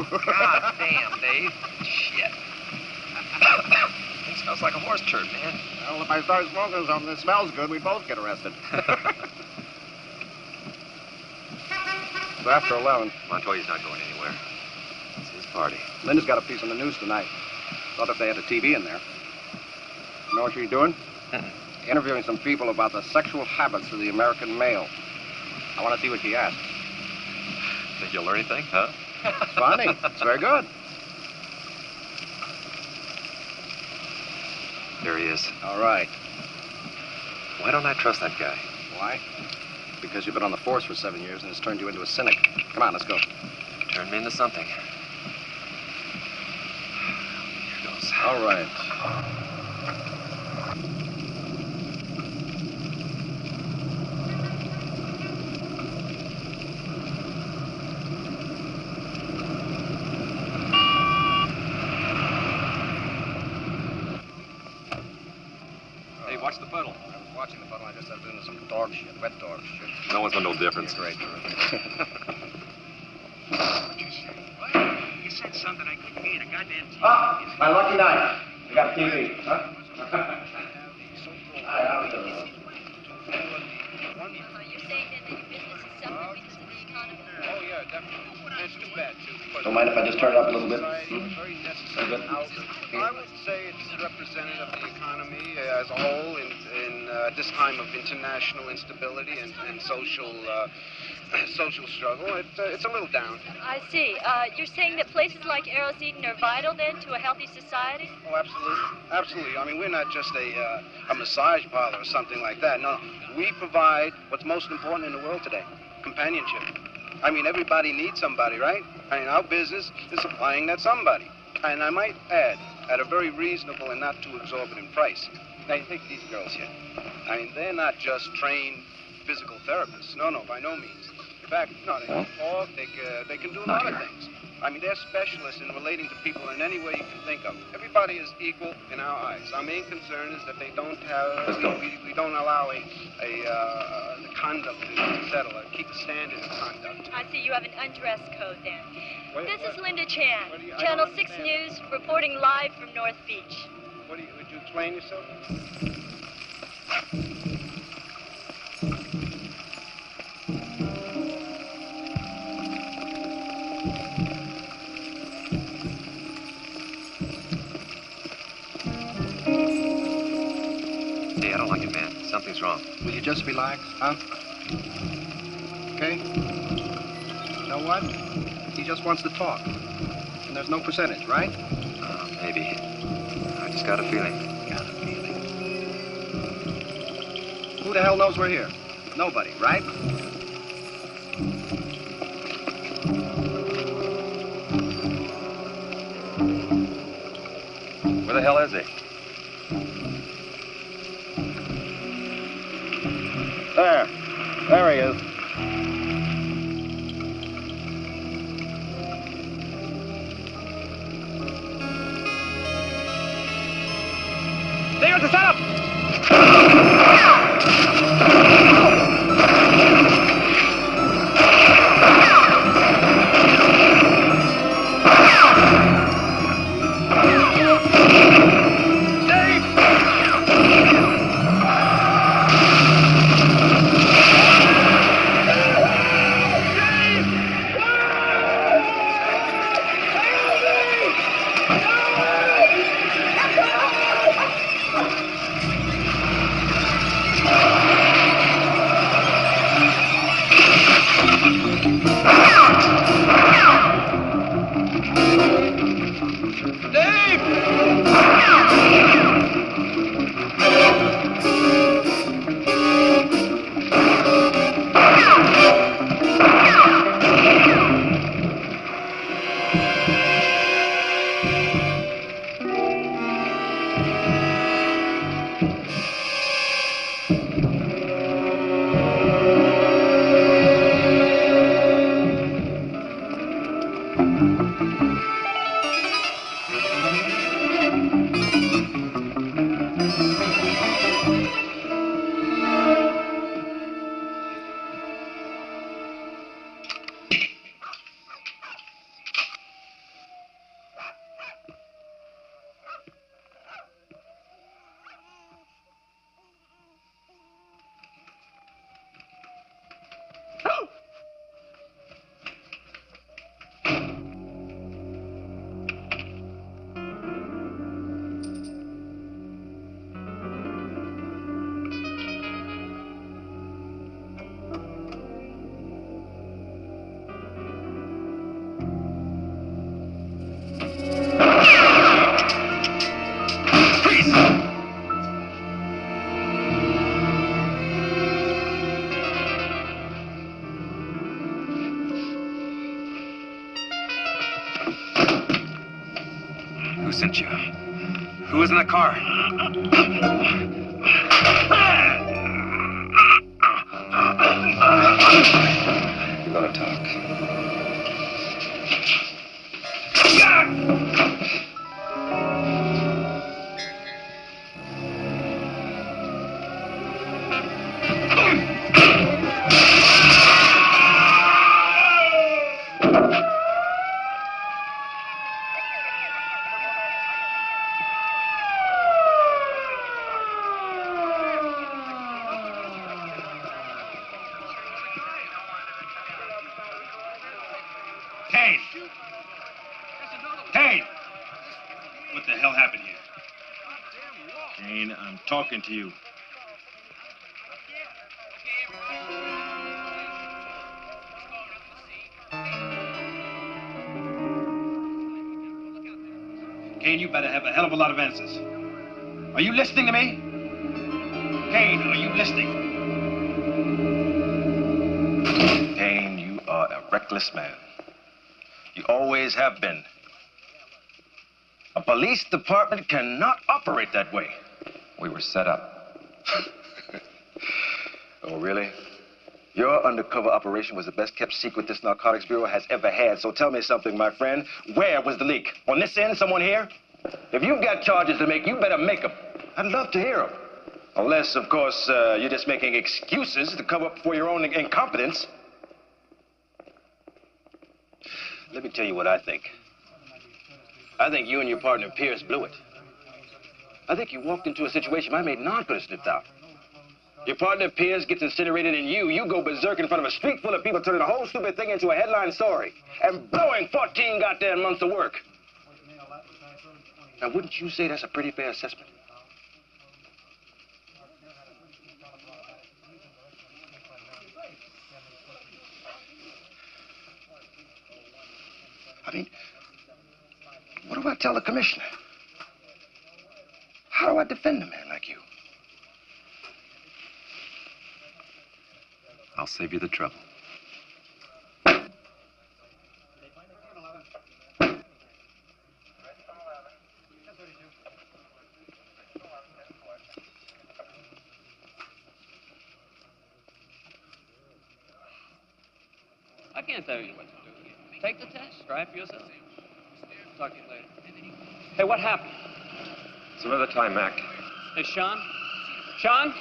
God damn, Dave. Shit. It smells like a horse turd, man. Well, if I start smoking something that smells good, we both get arrested. It's after 11. Montoya's not going anywhere. It's his party. Linda's got a piece on the news tonight. Thought if they had a TV in there. You know what she's doing? Interviewing some people about the sexual habits of the American male. I want to see what she asks. Think you'll learn anything, huh? It's funny. It's very good. There he is. All right. Why don't I trust that guy? Why? Because you've been on the force for 7 years and it's turned you into a cynic. Come on, let's go. Turned me into something. Here goes. All right. Hey, watch the puddle. I was watching the puddle. I just started doing some dog shit, wet dog shit. No one's no difference. Great. You said something I couldn't hear. A goddamn TV. Ah, my lucky night. We got a TV, huh? Hi, how are you? You're saying then that your business is suffering because of the economy? Oh, yeah, definitely. And it's too bad, too. Don't mind if I just turn it up a little bit? Very necessary outlet. I would say it's representative of the economy as a whole in this time of international instability and social struggle. It's a little down. I see. You're saying that places like Arrow's Eden are vital then to a healthy society? Oh, absolutely. Absolutely. I mean, we're not just a massage parlor or something like that. No, we provide what's most important in the world today, companionship. I mean, everybody needs somebody, right? I mean, our business is supplying that somebody. And I might add, at a very reasonable and not too exorbitant price. Now, you take these girls here. I mean, they're not just trained physical therapists. No, by no means. In fact, no, they can talk, they can do a lot of things. I mean, they're specialists in relating to people in any way you can think of. Everybody is equal in our eyes. Our main concern is that they don't have, we don't allow the conduct to settle, keep the standard of conduct. I see you have an undress code then. This is Linda Chan, I Channel don't 6 understand. News, reporting live from North Beach. Would you explain yourself? Hey, I don't like it, man. Something's wrong. Will you just relax, huh? Okay? You know what? He just wants to talk. And there's no percentage, right? Maybe. I just got a feeling. Got a feeling. Who the hell knows we're here? Nobody, right? Where the hell is he? There he is. There's the setup! sent you. Who was in the car? You're gonna talk. Kane! Kane! What the hell happened here? Kane, I'm talking to you. Kane, you better have a hell of a lot of answers. Are you listening to me? Kane, are you listening? Kane, you are a reckless man. You always have been. A police department cannot operate that way. We were set up. Oh, really? Your undercover operation was the best kept secret this narcotics bureau has ever had. So tell me something, my friend. Where was the leak? On this end, someone here? If you've got charges to make, you better make them. I'd love to hear them. Unless, of course, you're just making excuses to cover up for your own incompetence. Let me tell you what I think. I think you and your partner Pierce blew it. I think you walked into a situation my mate Non could have sniffed out. Your partner Pierce gets incinerated and you go berserk in front of a street full of people, turning the whole stupid thing into a headline story and blowing 14 goddamn months of work. Now, wouldn't you say that's a pretty fair assessment? I mean, what do I tell the commissioner? How do I defend a man like you? I'll save you the trouble. I can't tell you what to do. Take the test. Try it for yourself. Talk to you later. Hey, what happened? Some other time, Mac. Hey, Sean? Sean?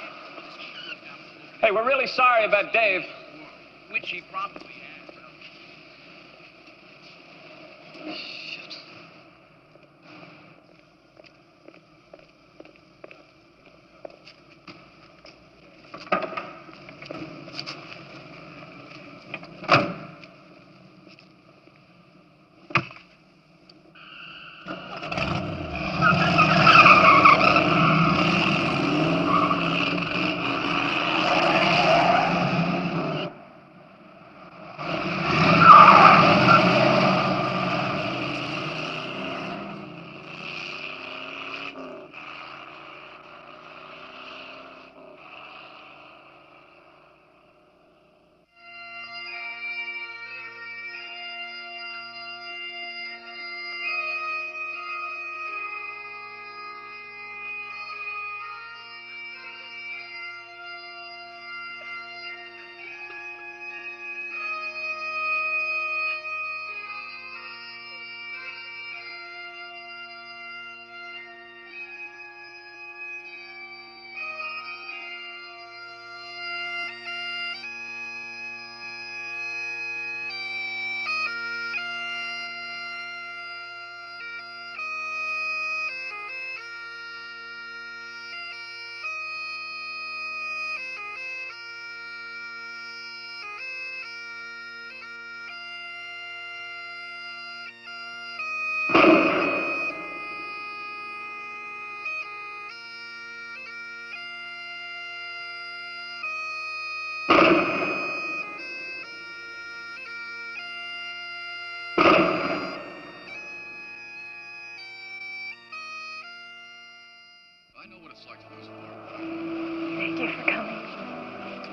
Hey, we're really sorry about Dave. Which he probably has. Shit. I know what it's like to lose a partner. Thank you for coming.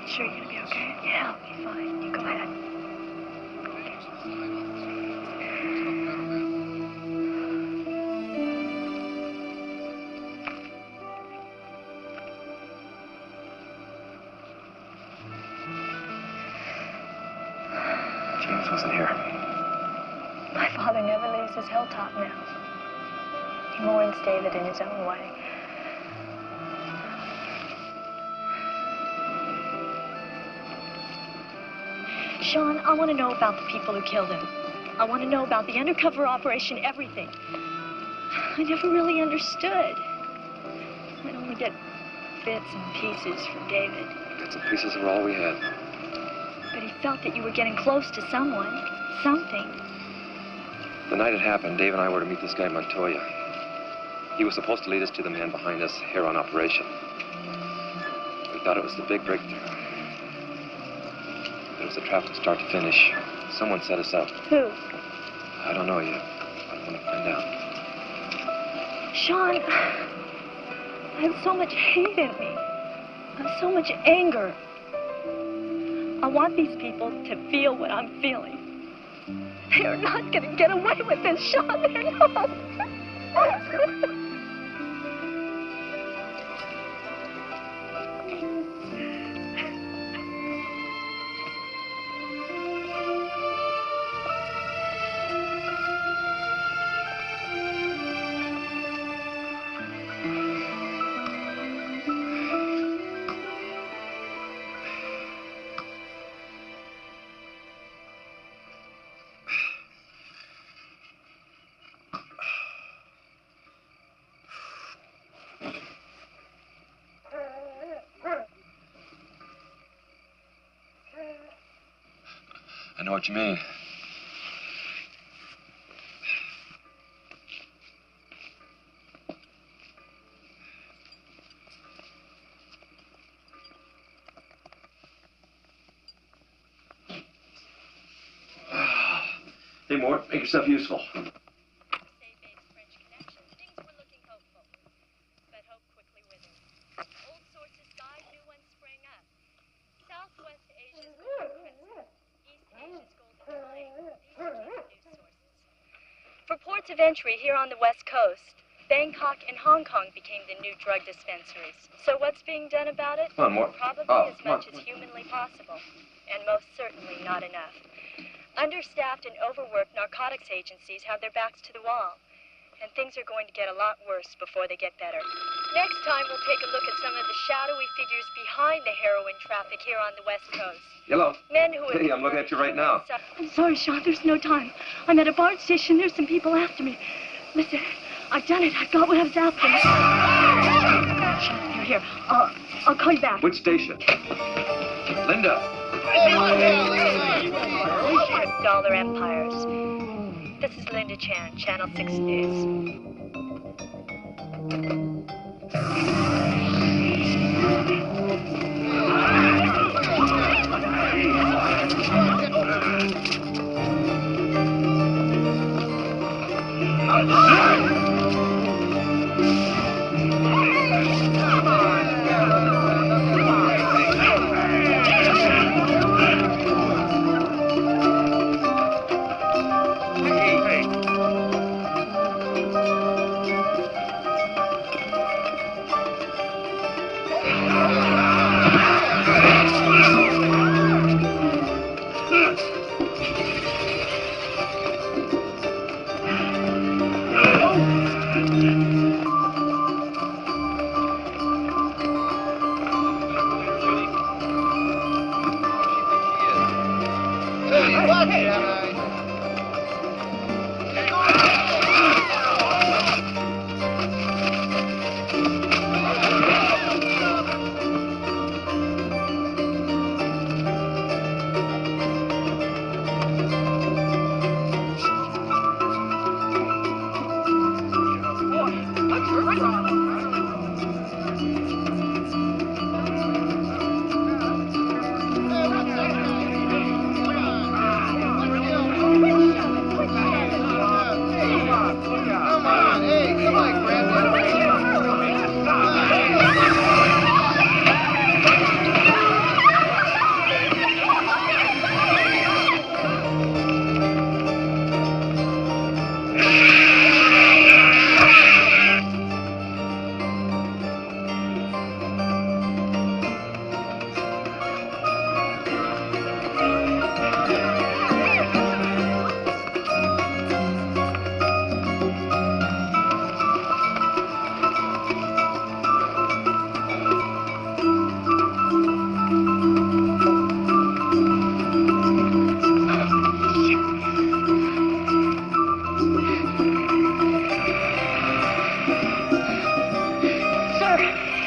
You sure you're gonna be okay? Yeah, I'll be fine. You go ahead. Dave's a fine officer. He's a better man. Beth wasn't here. My father never leaves his hilltop now. He mourns David in his own way. Sean, I want to know about the people who killed him. I want to know about the undercover operation, everything. I never really understood. I'd only get bits and pieces from David. Bits and pieces were all we had. But he felt that you were getting close to someone, something. The night it happened, Dave and I were to meet this guy Montoya. He was supposed to lead us to the man behind this Heron operation. We thought it was the big breakthrough. It was a trap from start to finish. Someone set us up. Who? I don't know yet. I want to find out. Sean, I have so much hate in me. I have so much anger. I want these people to feel what I'm feeling. They are not going to get away with this, Sean. They're not. I know what you mean. Hey, Mort, make yourself useful. Ports of entry here on the West Coast, Bangkok and Hong Kong became the new drug dispensaries. So what's being done about it? Come on, Mort. Probably as much as humanly possible, and most certainly not enough. Understaffed and overworked narcotics agencies have their backs to the wall, and things are going to get a lot worse before they get better. Next time, we'll take a look at some of the shadowy figures behind the heroin traffic here on the West Coast. Hello. Men who have... Hey, I'm looking at you right now. I'm sorry, Sean. There's no time. I'm at a BART station. There's some people after me. Listen, I've done it. I got what I was after. Sean, you're here. I'll call you back. Which station? Linda. Dollar empires. This is Linda Chan, Channel 6 News.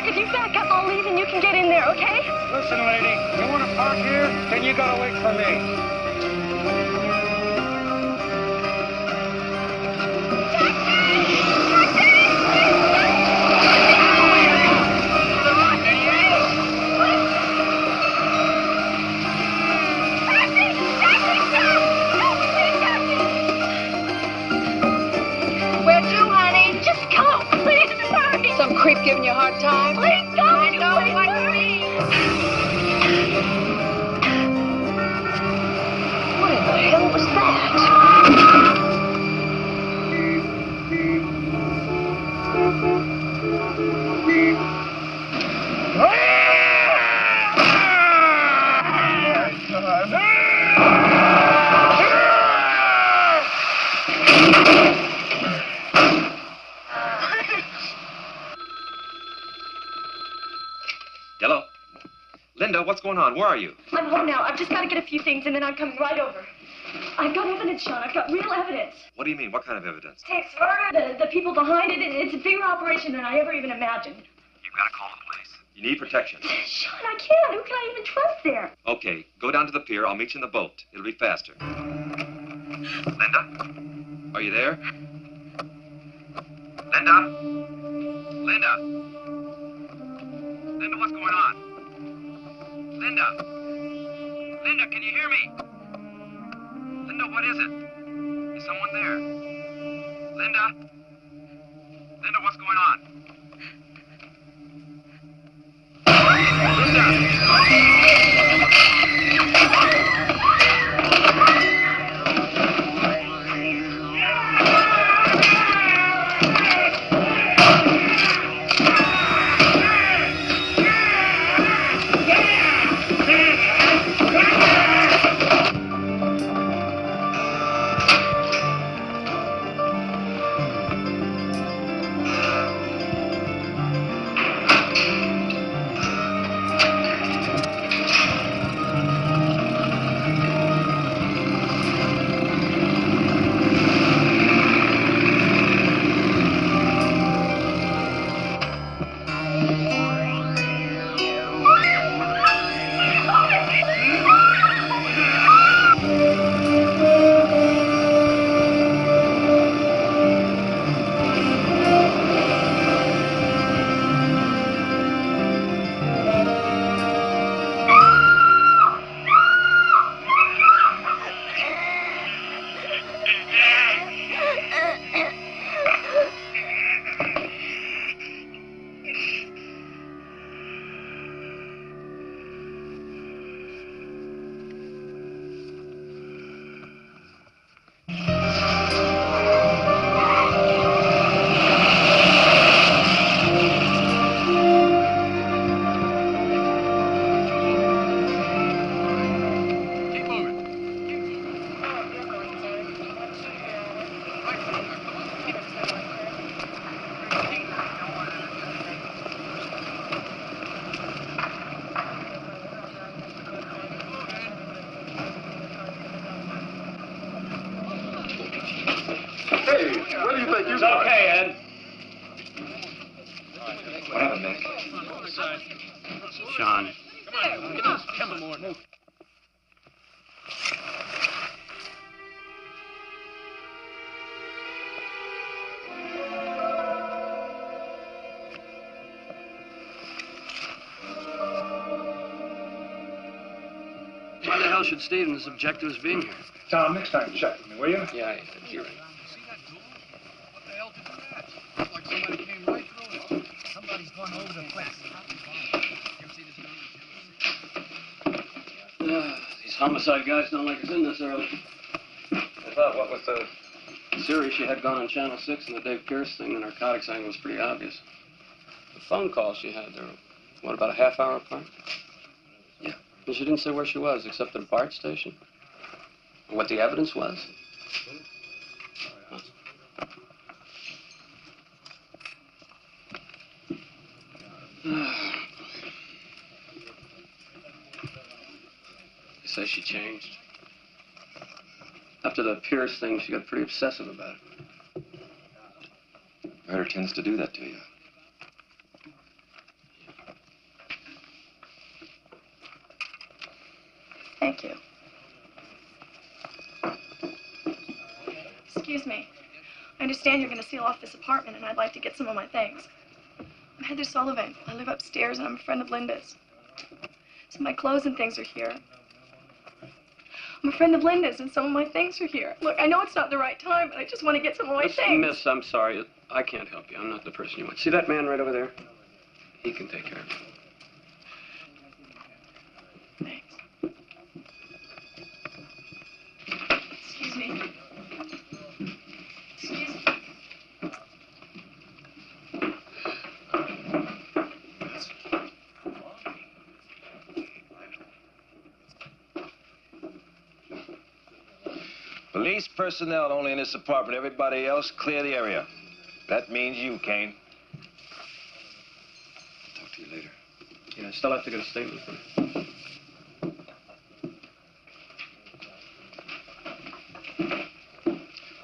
If you back up, I'll leave and you can get in there, okay? Listen, lady, you want to park here? Then you gotta wait for me. Where to, honey? Just go. Please hurry. Some creep giving you a hard time? Please go. No, Please what hurry. What in the hell was that? Hello? Linda, what's going on? Where are you? I'm home now. I've just got to get a few things and then I'm coming right over. I've got evidence, Sean. I've got real evidence. What do you mean? What kind of evidence? Takes murder. The people behind it. It's a bigger operation than I ever even imagined. You've got to call the police. You need protection. Sean, I can't. Who can I even trust there? Okay, go down to the pier. I'll meet you in the boat. It'll be faster. Linda? Are you there? Linda? Linda? Linda, what's going on? Linda? Linda, can you hear me? Linda, what is it? Is someone there? Linda? Linda, what's going on? What do you think? It's okay, Ed. What happened, man? Sean. Come on, move. Why the hell should Stevens object to us being here? Tom, next time check with me, will you? Yeah, you're right. What the hell did you do that? Looked like somebody came right through it. Somebody's gone over the place. These homicide guys don't like us in this early. I thought, what was the... Serious she had gone on Channel 6 and the Dave Pierce thing, the narcotics angle was pretty obvious. The phone calls she had, they were, what, about a half hour apart? Yeah. And she didn't say where she was, except at a BART station. And what the evidence was. They say she changed. After the Pierce thing, she got pretty obsessive about it. Murder tends to do that to you. Thank you. Excuse me. I understand you're going to seal off this apartment, and I'd like to get some of my things. I'm Heather Sullivan. I live upstairs, and I'm a friend of Linda's. So my clothes and things are here. I'm a friend of Linda's, and some of my things are here. Look, I know it's not the right time, but I just want to get some of my things. Miss, I'm sorry. I can't help you. I'm not the person you want. See that man right over there? He can take care of you. Thanks. Excuse me. Excuse me. Police personnel only in this apartment. Everybody else, clear the area. That means you, Kane. I'll talk to you later. Yeah, I still have to get a statement from you.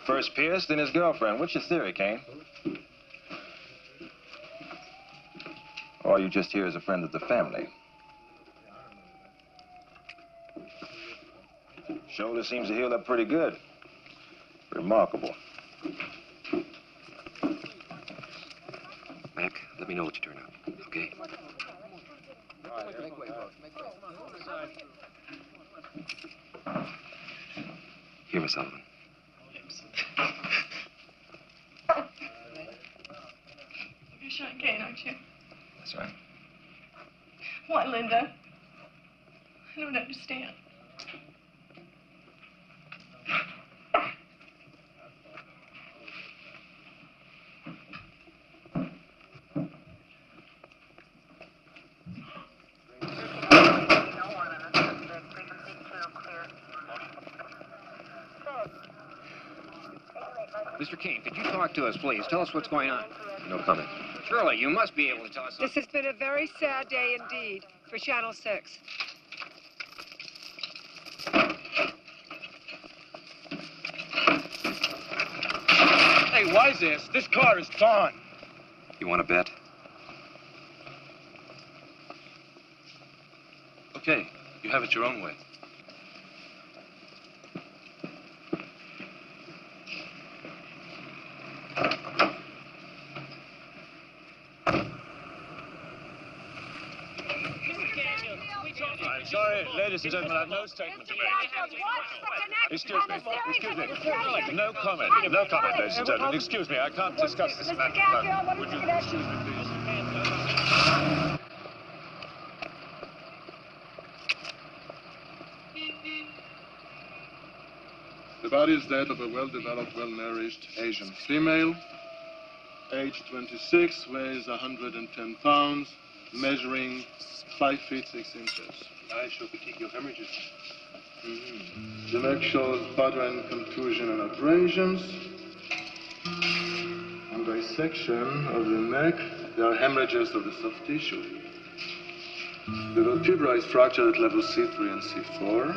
First Pierce, then his girlfriend. What's your theory, Kane? Or you just here as a friend of the family? Shoulder seems to heal up pretty good. Remarkable. Mac, let me know what you turn up, okay? Make way, folks. Make way. Here, Miss Sullivan. You're Sean Kane, aren't you? That's right. Why, Linda? I don't understand. Mr. Kane, could you talk to us, please? Tell us what's going on. No comment. Surely, you must be able to tell us. This has been a very sad day indeed for Channel 6. Hey, why is this? This car is gone. You want to bet? Okay, you have it your own way. Sorry, ladies and gentlemen, I have no statement to make. Excuse me. No comment. No comment, ladies and gentlemen. Excuse me, I can't discuss this matter. No. Would you excuse me, please? The body is that of a well-developed, well-nourished Asian female, age 26, weighs 110 pounds, measuring 5 feet 6 inches. I show petechial hemorrhages. The neck shows pattern contusion and abrasions. On dissection of the neck, there are hemorrhages of the soft tissue. The vertebra is fractured at level C3 and C4.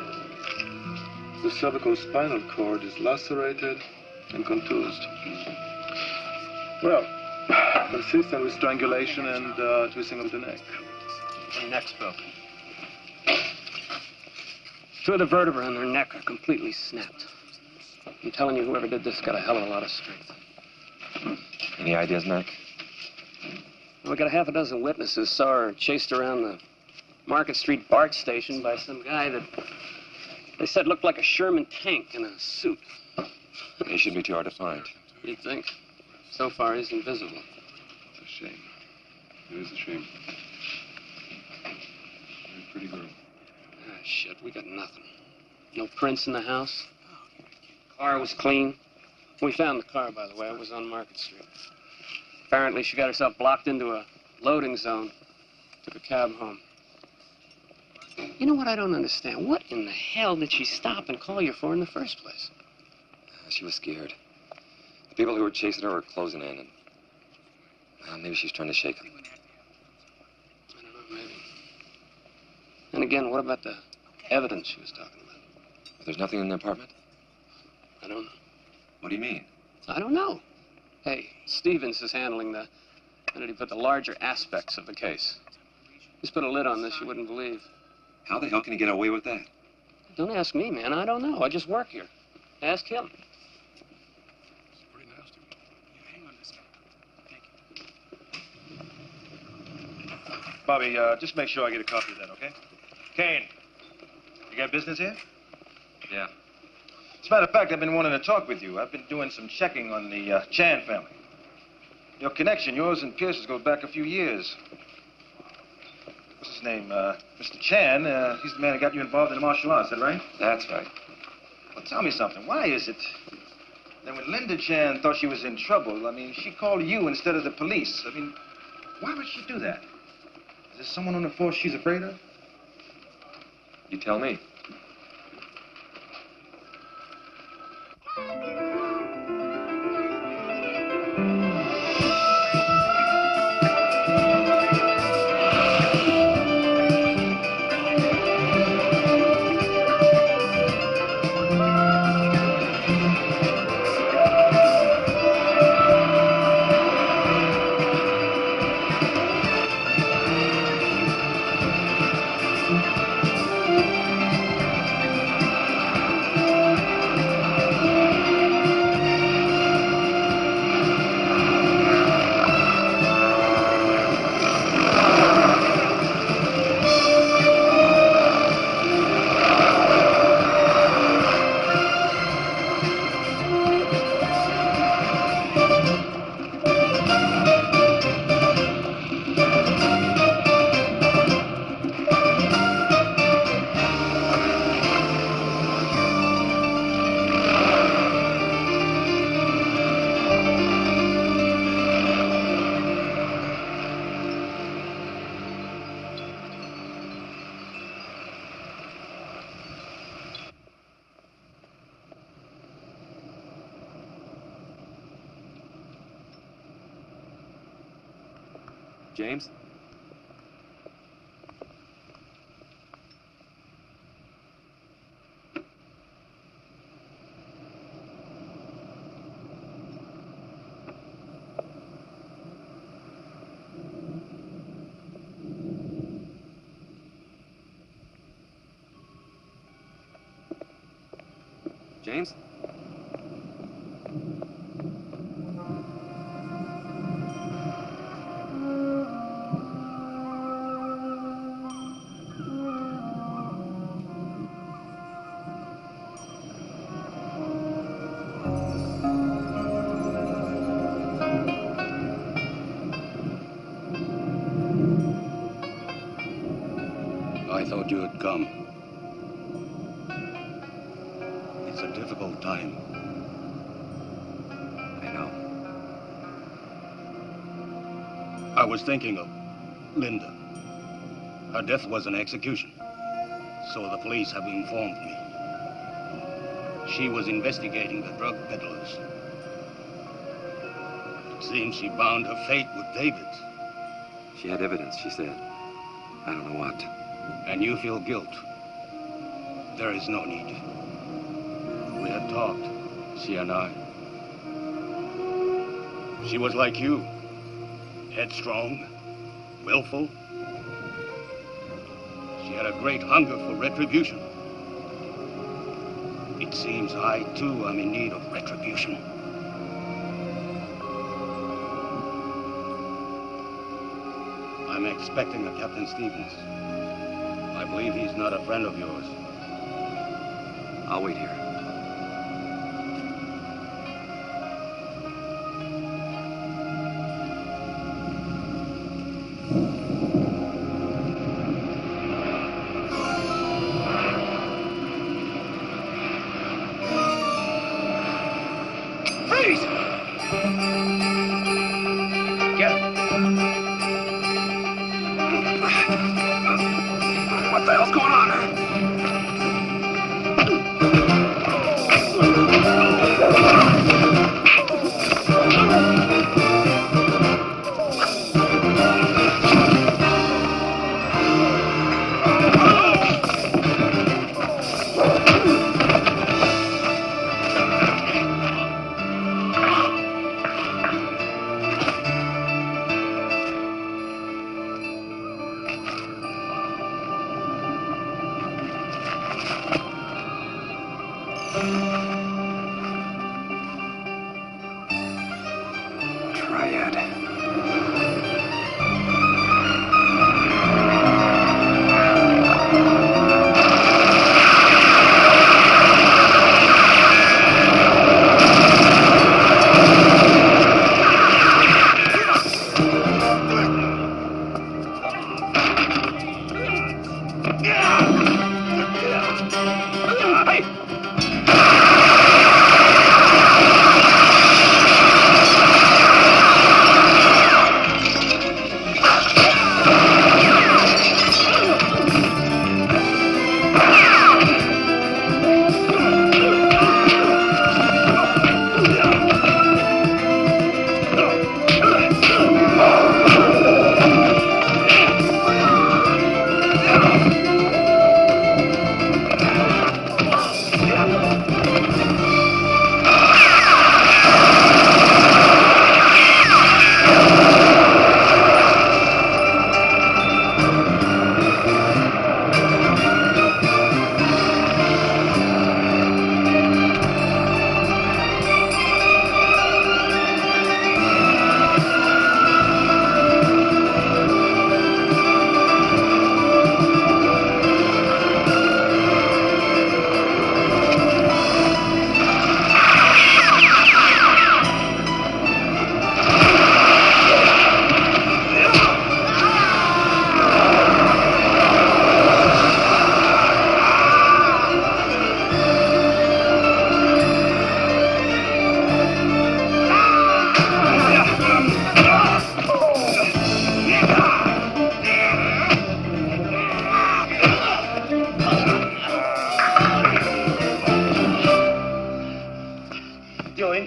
The cervical spinal cord is lacerated and contused. Well, consistent with strangulation and twisting of the neck. Her neck's broken. 2 of the vertebrae in her neck are completely snapped. I'm telling you, whoever did this got a hell of a lot of strength. Any ideas, Mac? We got a half a dozen witnesses saw her chased around the Market Street BART station by some guy that they said looked like a Sherman tank in a suit. He shouldn't be too hard to find. You'd think. So far, he's invisible. It's a shame. It is a shame. Very pretty girl. Ah, shit, we got nothing. No prints in the house. Car was clean. We found the car, by the way. It was on Market Street. Apparently, she got herself blocked into a loading zone. Took a cab home. You know what I don't understand? What in the hell did she stop and call you for in the first place? She was scared. The people who were chasing her were closing in, and well, maybe she was trying to shake them. I don't know, maybe. And again, what about the evidence she was talking about? There's nothing in the apartment? I don't know. What do you mean? I don't know. Hey, Stevens is handling the larger aspects of the case. He's put a lid on this you wouldn't believe. How the hell can he get away with that? Don't ask me, man. I don't know. I just work here. Ask him. It's pretty nasty. Yeah, hang on a second. Thank you. Bobby, just make sure I get a copy of that, okay? Kane, you got business here? Yeah. As a matter of fact, I've been wanting to talk with you. I've been doing some checking on the Chan family. Your connection, yours and Pierce's, goes back a few years. What's his name? Mr. Chan. He's the man who got you involved in the martial arts, is that right? That's right. Well, tell me something. Why is it that when Linda Chan thought she was in trouble, I mean, she called you instead of the police? I mean, why would she do that? Is there someone on the force she's afraid of? You tell me. James? James? I thought you had come. It's a difficult time. I know. I was thinking of Linda. Her death was an execution. So the police have informed me. She was investigating the drug peddlers. It seems she bound her fate with David's. She had evidence, she said. I don't know what. And you feel guilt. There is no need. We had talked, she and I. She was like you. Headstrong, willful. She had a great hunger for retribution. It seems I, too, am in need of retribution. I'm expecting a Captain Stevens. I believe he's not a friend of yours. I'll wait here. Freeze! Get him. What the hell's going on?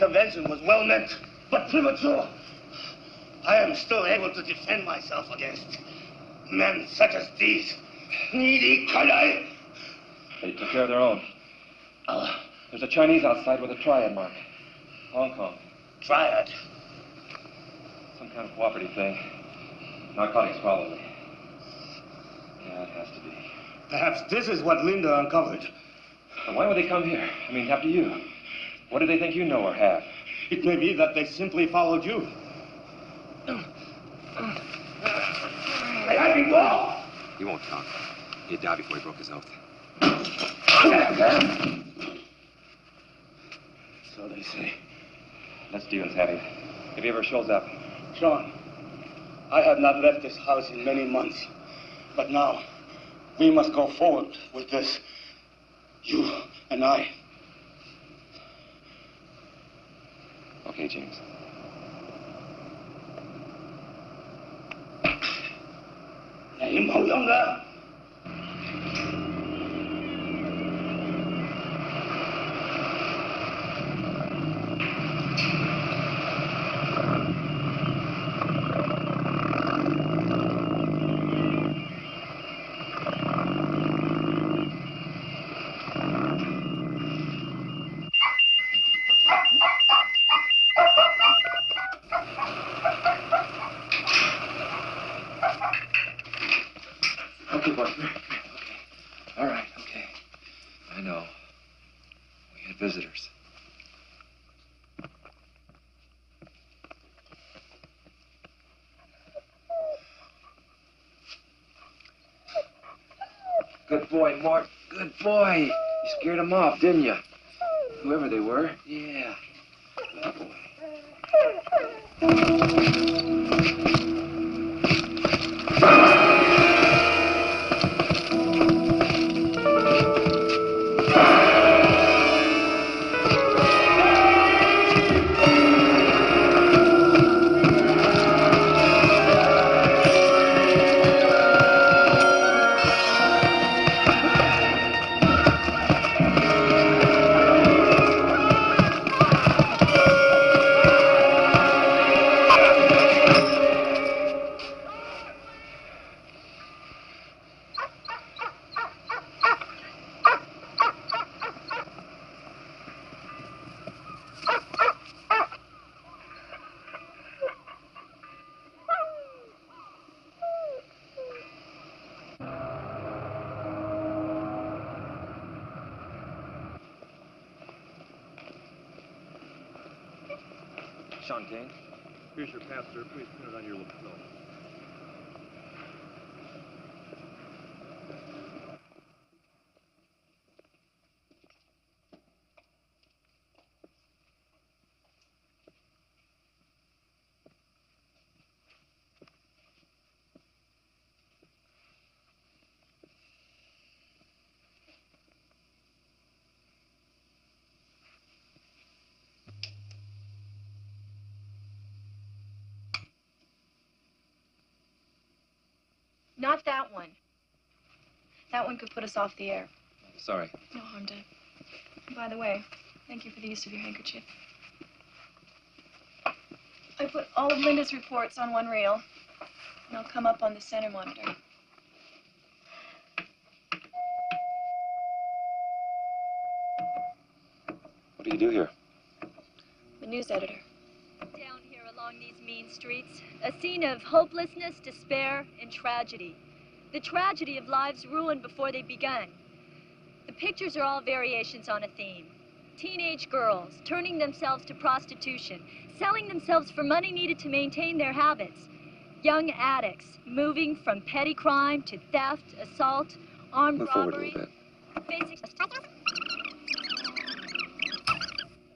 intervention was well meant, but premature. I am still able to defend myself against men such as these. Needy canaille. They took care of their own. There's a Chinese outside with a triad mark. Hong Kong. Triad? Some kind of cooperative thing. Narcotics, probably. Yeah, it has to be. Perhaps this is what Linda uncovered. But why would they come here? I mean, after you. What do they think you know or have? It may be that they simply followed you. May I be wrong? He won't talk. He'd die before he broke his oath. So they say. Let Stevens have him. If he ever shows up. Sean, I have not left this house in many months. But now, we must go forward with this. You and I. Okay, James. Name Hou Younger. Okay, boy. Okay. All right, okay. I know. We had visitors. Good boy, Mort. Good boy. You scared them off, didn't you? Whoever they were. Yeah. Good boy. Sean Kane. Here's your pass, sir. Please put it on your lapel. Not that one. That one could put us off the air. Sorry. No harm done. By the way, thank you for the use of your handkerchief. I put all of Linda's reports on one reel, and I'll come up on the center monitor. What do you do here? The news editor. Down here along these mean streets, a scene of hopelessness, despair, and tragedy. The tragedy of lives ruined before they begun. The pictures are all variations on a theme. Teenage girls turning themselves to prostitution, selling themselves for money needed to maintain their habits. Young addicts moving from petty crime to theft, assault, armed Move forward a robbery. little bit.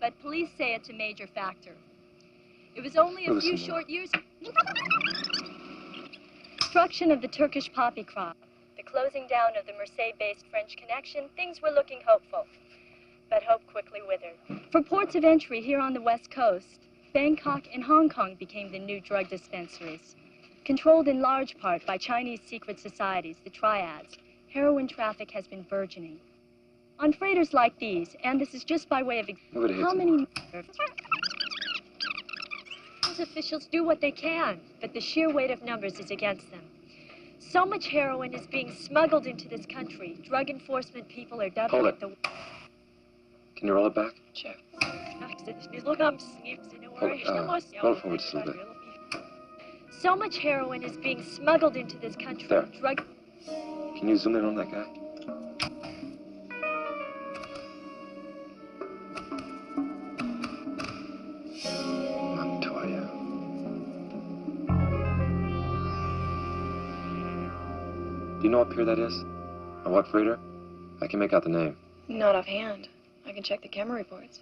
But police say it's a major factor. It was only a Move few some more. short years. Destruction of the Turkish poppy crop, the closing down of the Marseille-based French connection, things were looking hopeful. But hope quickly withered. For ports of entry here on the West Coast, Bangkok and Hong Kong became the new drug dispensaries. Controlled in large part by Chinese secret societies, the triads, heroin traffic has been burgeoning. On freighters like these, and this is just by way of Move it ahead how some many... more. House officials do what they can, but the sheer weight of numbers is against them. So much heroin is being smuggled into this country. Drug enforcement people are dubbed Hold like it. the... Can you roll it back? Sure. Roll it forward just a little bit. So much heroin is being smuggled into this country. There. Drug... Can you zoom in on that guy? Montoya. Do you know what pier that is? Or what freighter? I can make out the name. Not offhand. I can check the camera reports.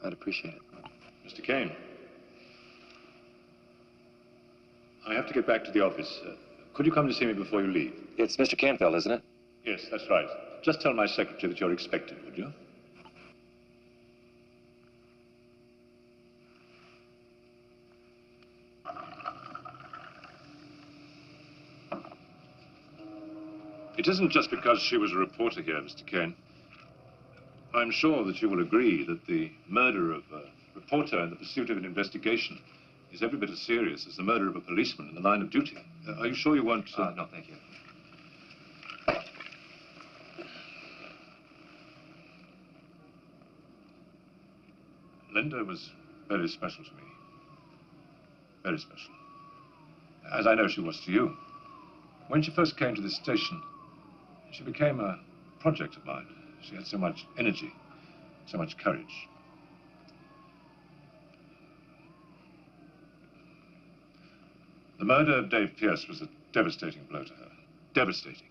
I'd appreciate it. Mr. Kane. I have to get back to the office. Could you come to see me before you leave? It's Mr. Canfield, isn't it? Yes, that's right. Just tell my secretary that you're expected, would you? It isn't just because she was a reporter here, Mr. Kane. I'm sure that you will agree that the murder of a reporter in the pursuit of an investigation is every bit as serious as the murder of a policeman in the line of duty. Are you sure you won't... No, thank you. Linda was very special to me. Very special. As I know she was to you. When she first came to this station, she became a project of mine. She had so much energy, so much courage. The murder of Dave Pierce was a devastating blow to her. Devastating.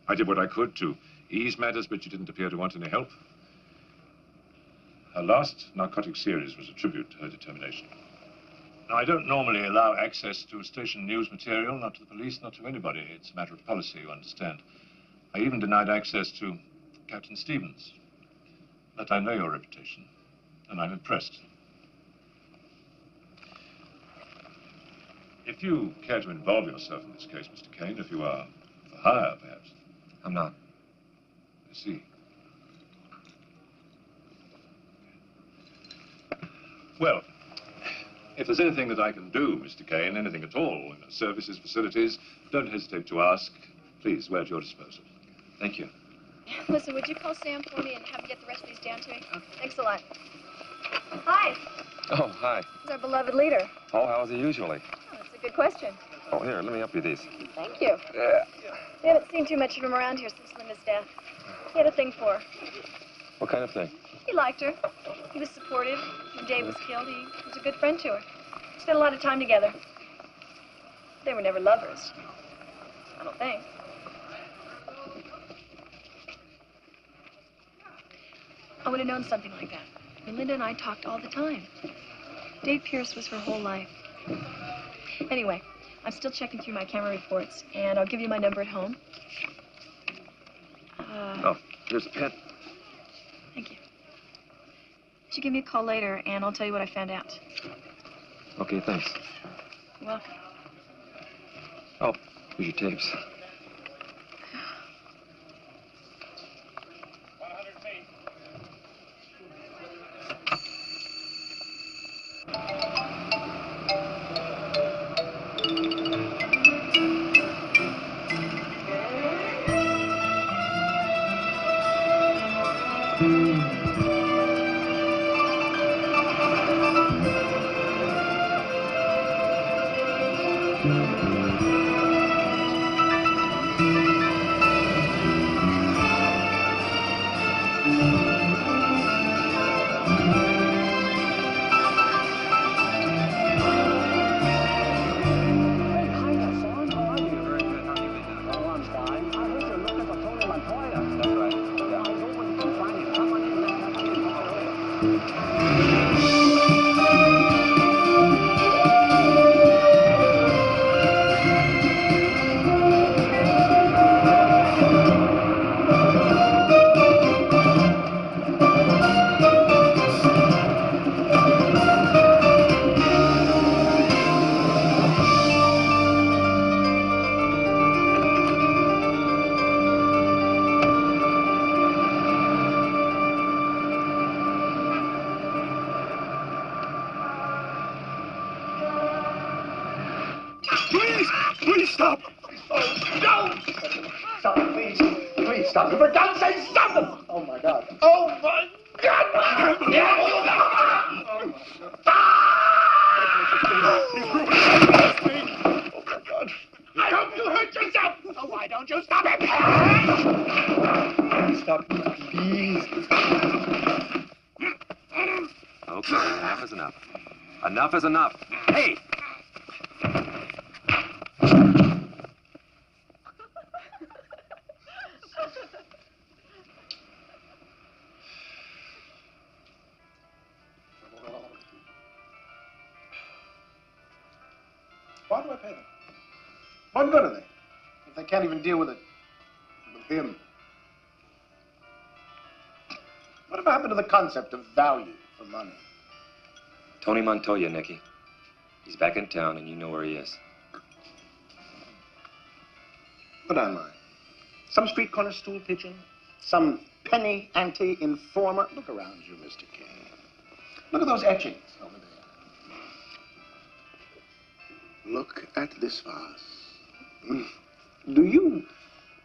I did what I could to ease matters, but she didn't appear to want any help. Her last narcotic series was a tribute to her determination. Now, I don't normally allow access to station news material, not to the police, not to anybody. It's a matter of policy, you understand. I even denied access to Captain Stevens. But I know your reputation, and I'm impressed. If you care to involve yourself in this case, Mr. Kane, if you are for hire, perhaps. I'm not. I see. Well, if there's anything that I can do, Mr. Kane, anything at all, services, facilities, don't hesitate to ask. Please, we're at your disposal. Thank you. Listen, would you call Sam for me and have him get the rest of these down to me? Thanks a lot. Hi, Oh, hi. He's our beloved leader. Oh, how is he usually? Oh, that's a good question. Oh, here, let me help you these. Thank you. Yeah. We haven't seen too much of him around here since Linda's death. He had a thing for her. What kind of thing? He liked her. He was supportive. When Dave was killed, he was a good friend to her. Spent a lot of time together. They were never lovers. I don't think. I would have known something like that. I mean, Linda and I talked all the time. Dave Pierce was her whole life. Anyway, I'm still checking through my camera reports, and I'll give you my number at home. Oh, here's a pen. Thank you. You should give me a call later, and I'll tell you what I found out. Okay, thanks. You're welcome. Oh, here's your tapes. Stop them, for God's sake, stop them! Oh, my God. Oh, my God! Oh, my God. I hope you hurt yourself! So why don't you stop it? Stop, please. Okay, enough is enough. Enough is enough. Hey! Why do I pay them? What good are they if they can't even deal with it with him? Whatever happened to the concept of value for money? Tony Montoya, Nicky. He's back in town, and you know where he is. What am I? Some street corner stool pigeon? Some penny ante informer? Look around you, Mr. King. Look at those etchings over there. Look at this vase. Do you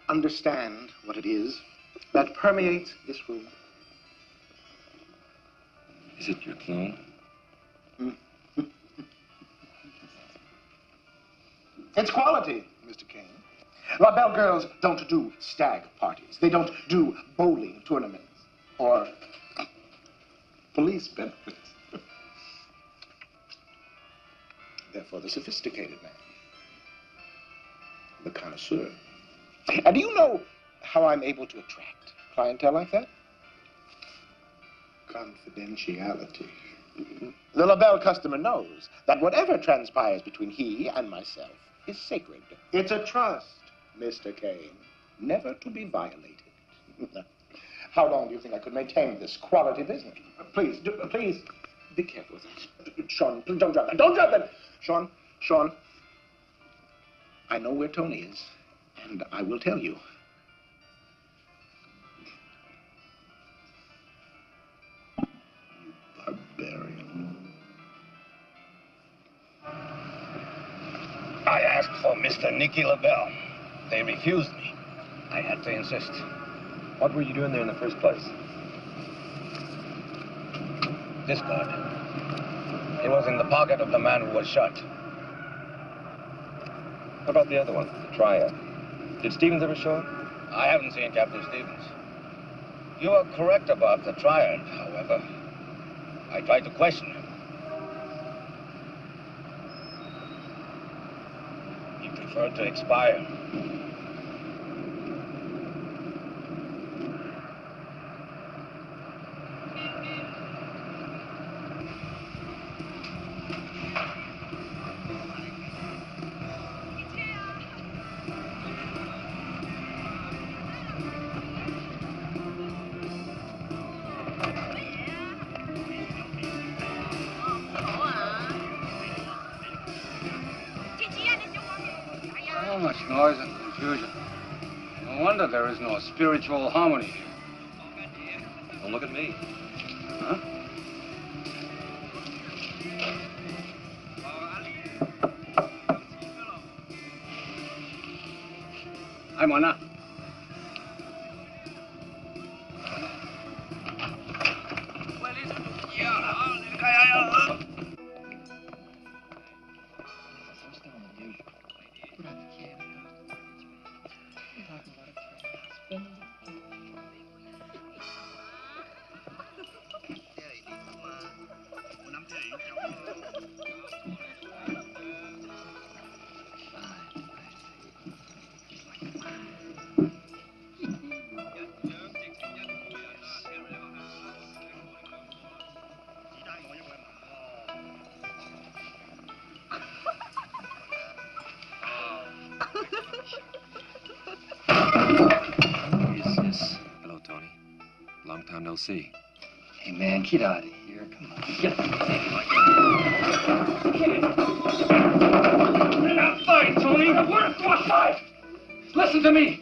understand what it is that permeates this room? Is it your clone? It's quality, Mr. King. La Belle girls don't do stag parties. They don't do bowling tournaments or police benefits. Therefore, the sophisticated man, the connoisseur. And do you know how I'm able to attract clientele like that? Confidentiality. The La Belle customer knows that whatever transpires between he and myself is sacred. It's a trust, Mr. Kane, never to be violated. How long do you think I could maintain this quality business? Please, please, be careful with that. Sean, please don't drop that. Don't drop that! Sean, I know where Tony is, and I will tell you. You barbarian. I asked for Mr. Nicky LaBelle. They refused me. I had to insist. What were you doing there in the first place? This card. It was in the pocket of the man who was shot. What about the other one, the triad? Did Stevens ever show up? I haven't seen Captain Stevens. You are correct about the triad, however. I tried to question him. He preferred to expire. So much noise and confusion. No wonder there is no spiritual harmony here. Don't look at me. Huh? Hi, Mona. Hello, Tony. Long time no see. Hey, man, get out of here. Come on. Get outside, Tony. I wanted to go outside. Listen to me.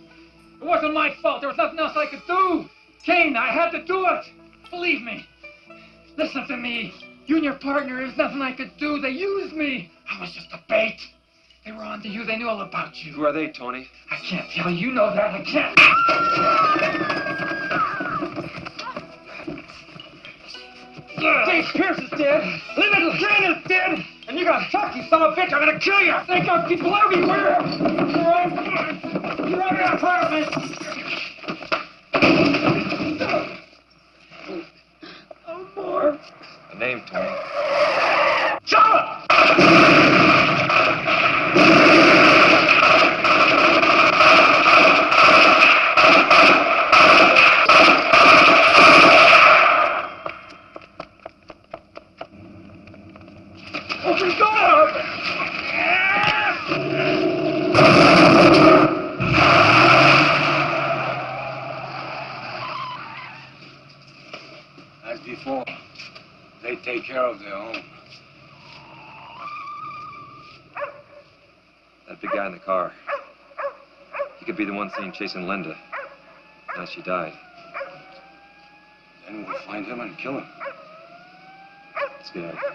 It wasn't my fault. There was nothing else I could do. Kane, I had to do it. Believe me. Listen to me. You and your partner, there's nothing I could do. They used me. I was just a bait. They were on to you. They knew all about you. Who are they, Tony? I can't tell you. You know that. I can't. Dave Pierce is dead. Little Kane is dead. And you're gonna talk, you son of a bitch. I'm gonna kill you. They got people everywhere. You're on your apartment. Oh, more. A name, Tony. John! Open the door! As before, they take care of their own. That big guy in the car. He could be the one seen chasing Linda. Now she died. Then we'll find him and kill him. Let's get out of here.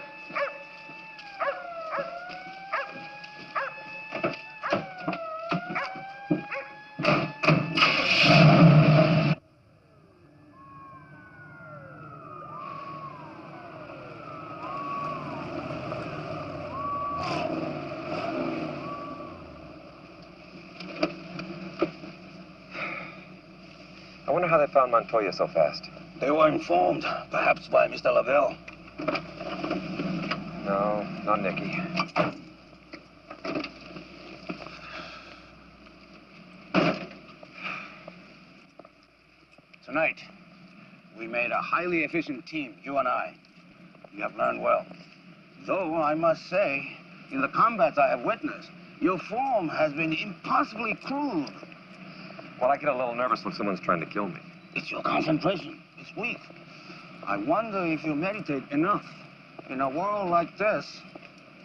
I wonder how they found Montoya so fast. They were informed, perhaps by Mr. Lavelle. No, not Nicky. Tonight, we made a highly efficient team, you and I. We have learned well. Though, I must say, in the combats I have witnessed, your form has been impossibly crude. Well, I get a little nervous when someone's trying to kill me. It's your concentration. It's weak. I wonder if you meditate enough. In a world like this,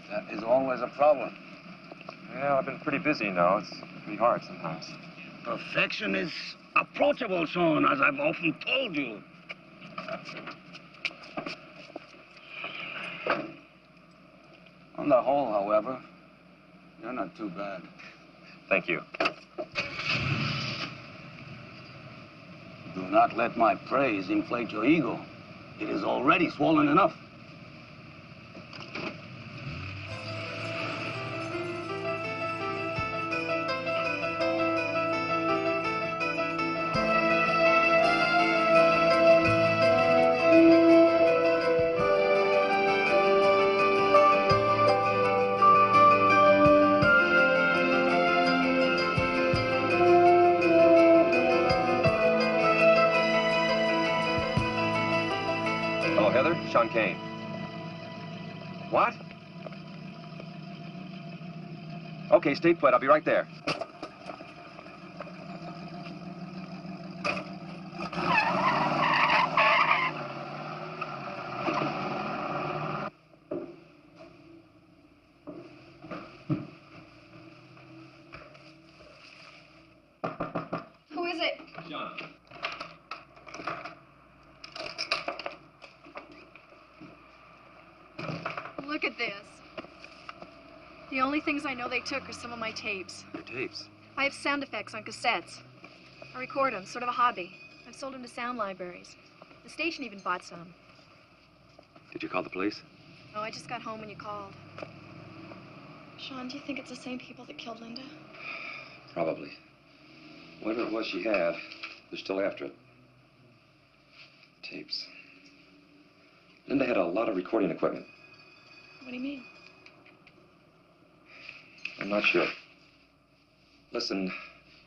that is always a problem. Yeah, I've been pretty busy now. It's pretty hard sometimes. Perfection is approachable, Sean, as I've often told you. On the whole, however, you're not too bad. Thank you. Do not let my praise inflate your ego. It is already swollen enough. Hello, Heather. Sean Kane. What? Okay, stay put. I'll be right there. Who is it? John. Look at this. The only things I know they took are some of my tapes. Your tapes. I have sound effects on cassettes. I record them, sort of a hobby. I've sold them to sound libraries. The station even bought some. Did you call the police? Oh, I just got home when you called. Sean, do you think it's the same people that killed Linda? Probably. Whatever it was she had, they're still after it. Tapes. Linda had a lot of recording equipment. What do you mean? I'm not sure. Listen,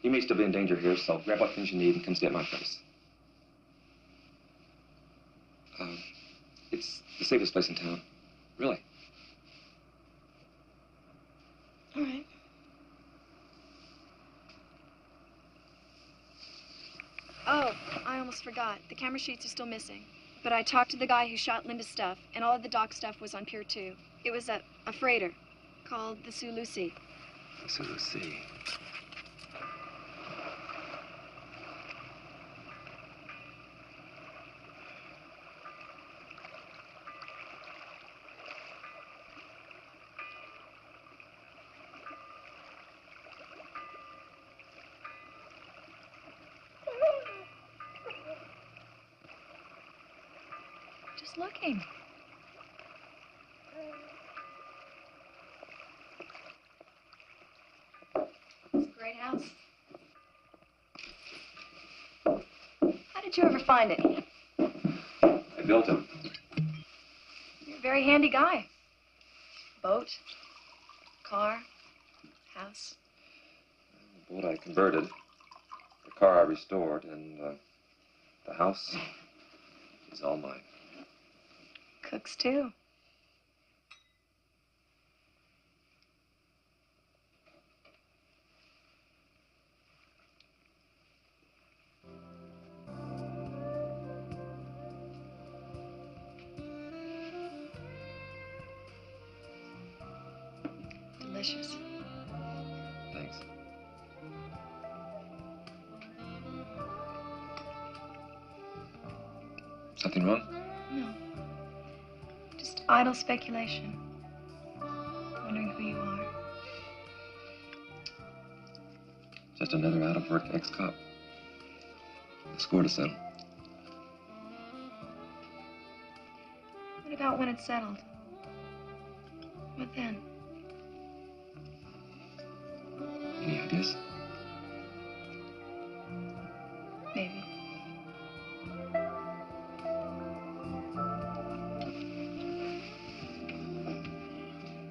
you may still be in danger here, so grab what things you need and come stay at my place. It's the safest place in town. Really. All right. Oh, I almost forgot. The camera sheets are still missing. But I talked to the guy who shot Linda's stuff, and all of the dock stuff was on Pier 2. It was a freighter called the Sioux Lucy. The Sioux Lucy. just looking. It's a great house. How did you ever find it? I built it. You're a very handy guy. Boat, car, house. The boat I converted, the car I restored, and the house is all mine. Cooks, too. Delicious. Thanks. Something wrong? No. Just idle speculation. Wondering who you are. Just another out-of-work ex-cop. A score to settle. What about when it's settled? What then? Any ideas? Maybe.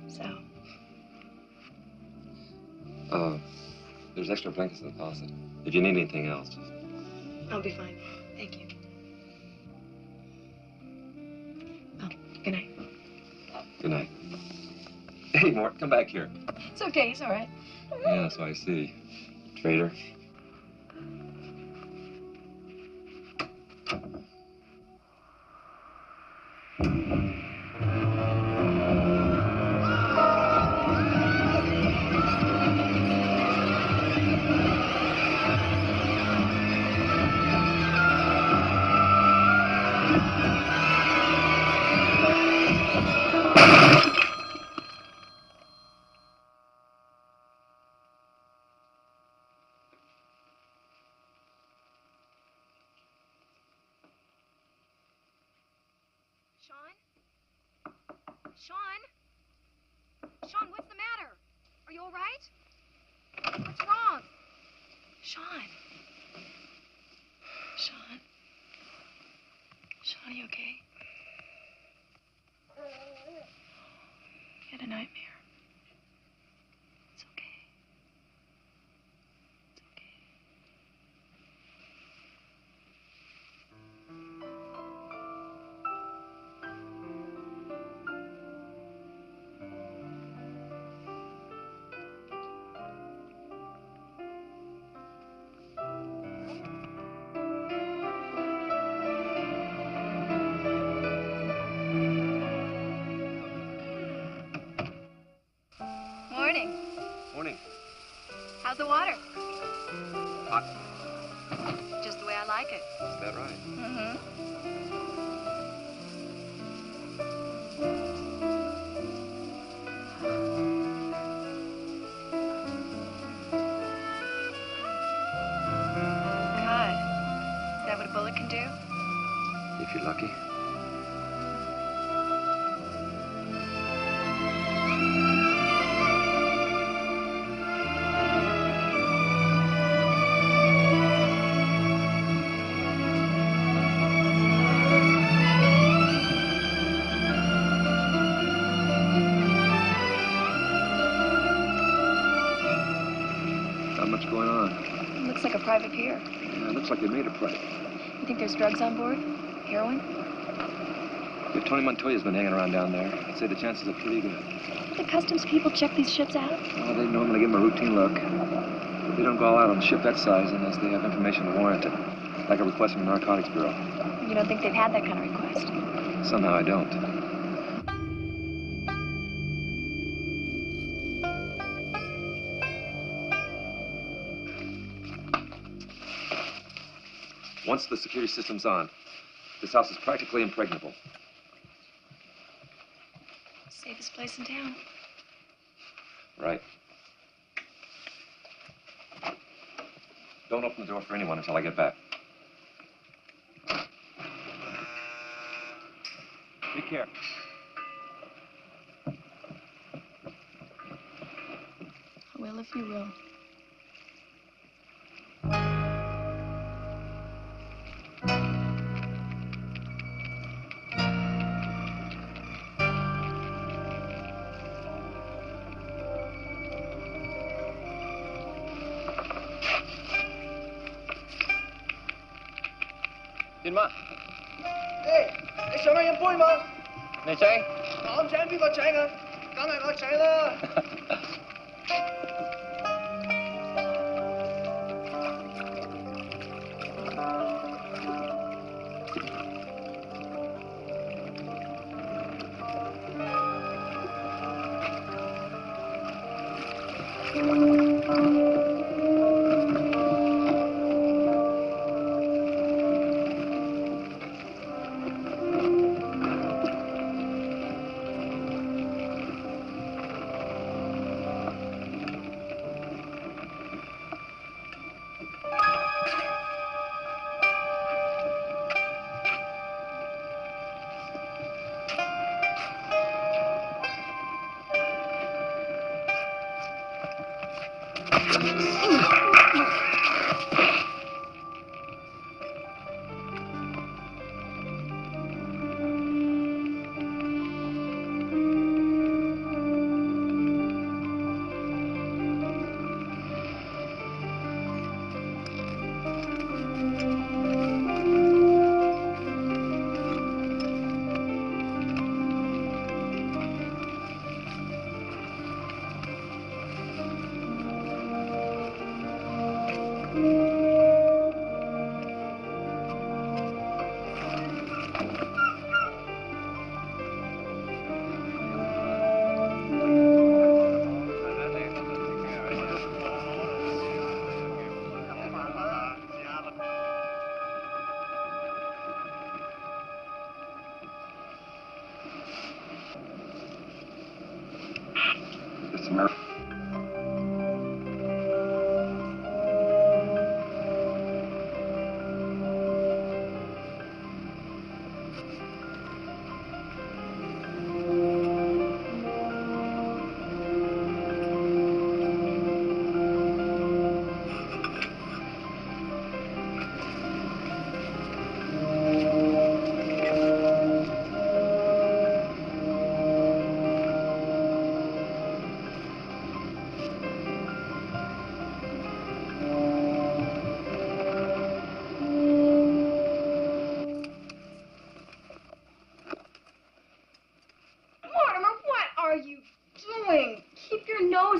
So, There's extra blankets in the closet. If you need anything else, just... I'll be fine. Thank you. Oh, good night. Good night. Hey, Mort, come back here. It's okay, he's all right. Yeah, so I see. Traitor. Sean, what's the matter? Are you all right? What's wrong? Sean. Sean. Sean, are you okay? You had a nightmare. It's okay. It's okay. Morning. Morning. How's the water? Hot. Just the way I like it. Is that right? Mm-hmm. God, is that what a bullet can do? If you're lucky. Not much going on. It looks like a private pier. Yeah, it looks like they made a private. You think there's drugs on board? Heroin? If Tony Montoya's been hanging around down there, I'd say the chances are pretty good. Do the customs people check these ships out? Well, they normally give them a routine look. But they don't go all out on a ship that size unless they have information to warrant it. Like a request from the Narcotics Bureau. You don't think they've had that kind of request? Somehow I don't. Once the security system's on, this house is practically impregnable. Safest place in town. Right. Don't open the door for anyone until I get back. Take care. I will if you will.點啊？你想飲杯嘛？你請？我請邊個請啊？梗係我請啦。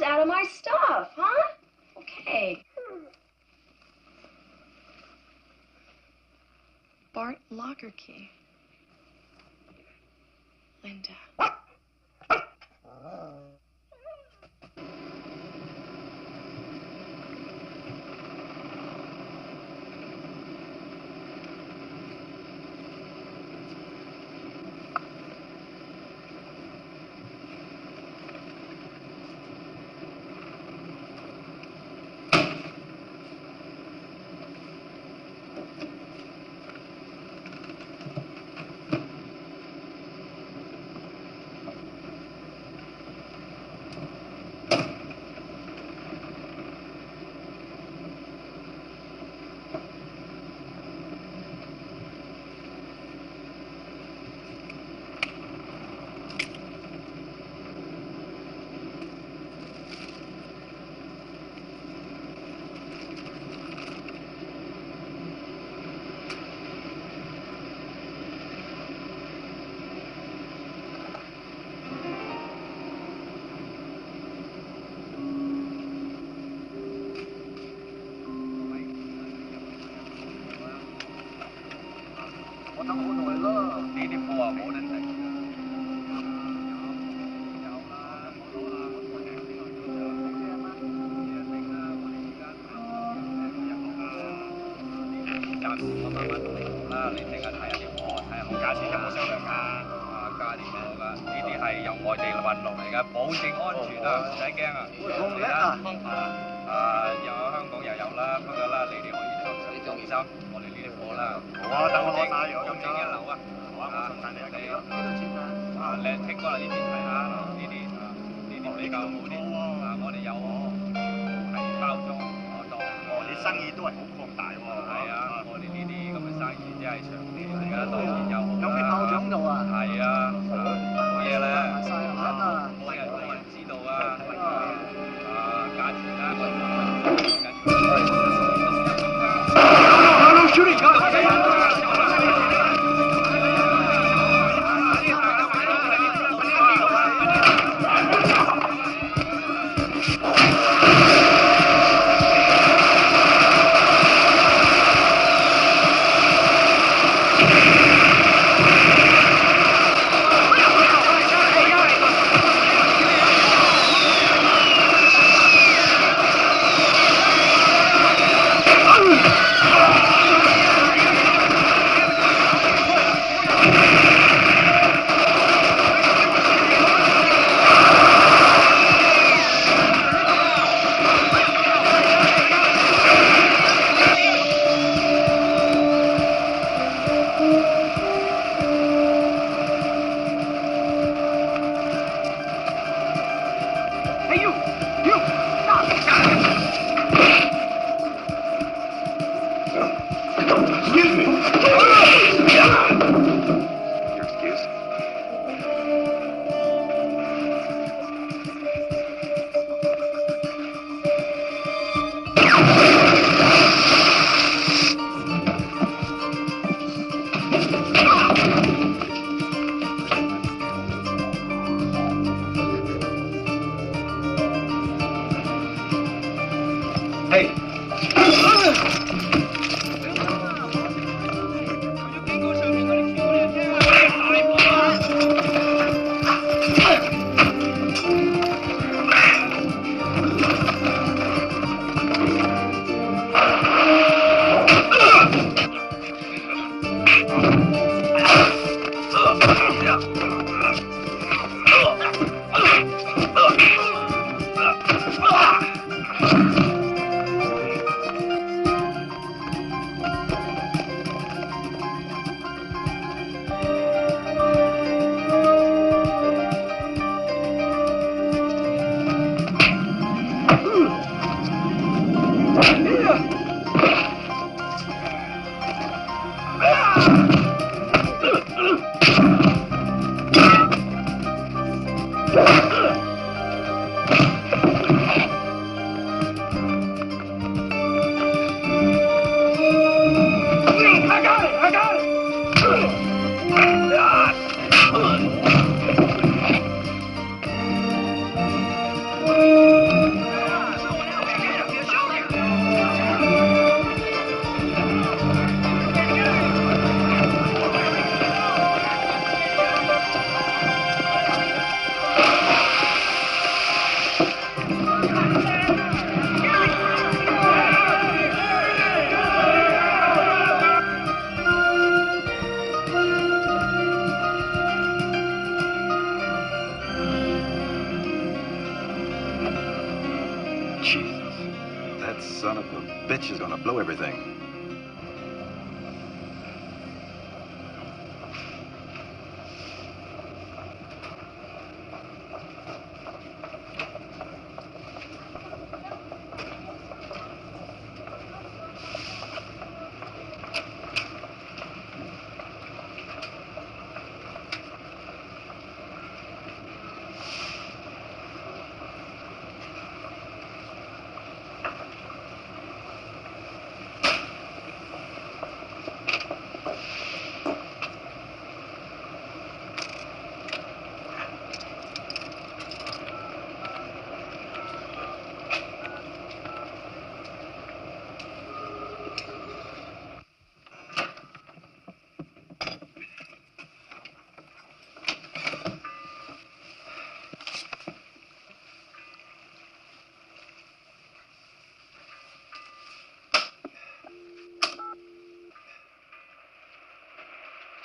Out of my stuff, huh? Okay. Bart locker key. Linda. 手，我哋呢啲貨啦。好啊，等我攞晒如果咁一流啊！好啊，我信晒你啊，幾多錢啊？啊，靚聽過嚟呢邊睇下，呢啲比較好啲。啊，我哋有係包裝我當。你生意都係好擴大喎。係啊，我哋呢啲咁嘅生意真係長年嚟㗎，當然有好啦。有咩炮仗度啊？係啊，冇嘢咧。賣晒係嘛？冇人知道啊。價錢啦，我哋。shooting gun! Son of a bitch is gonna blow everything.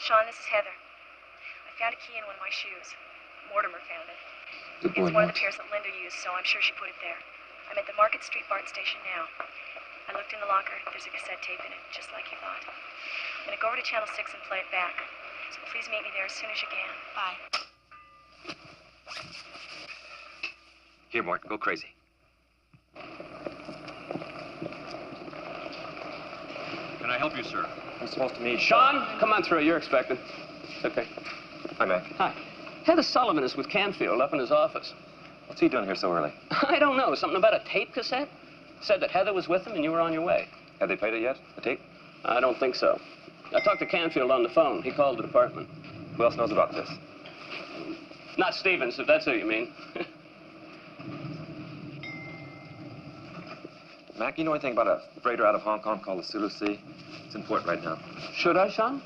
Sean, this is Heather. I found a key in one of my shoes. Mortimer found it. Good boy, It's one of Mort. the pairs that Linda used, so I'm sure she put it there. I'm at the Market Street BART station now. I looked in the locker. There's a cassette tape in it, just like you thought. I'm going to go over to Channel 6 and play it back. So please meet me there as soon as you can. Bye. Here, Mort, go crazy. Can I help you, sir? I'm supposed to meet Sean, come on through. You're expected. Okay. Hi, Mac. Hi. Heather Sullivan is with Canfield up in his office. What's he doing here so early? I don't know. Something about a tape cassette? Said that Heather was with him and you were on your way. Have they played it yet? The tape? I don't think so. I talked to Canfield on the phone. He called the department. Who else knows about this? Not Stevens, if that's who you mean. Mac, you know anything about a freighter out of Hong Kong called the Sulu Sea? It's in port right now. Should I, Sean?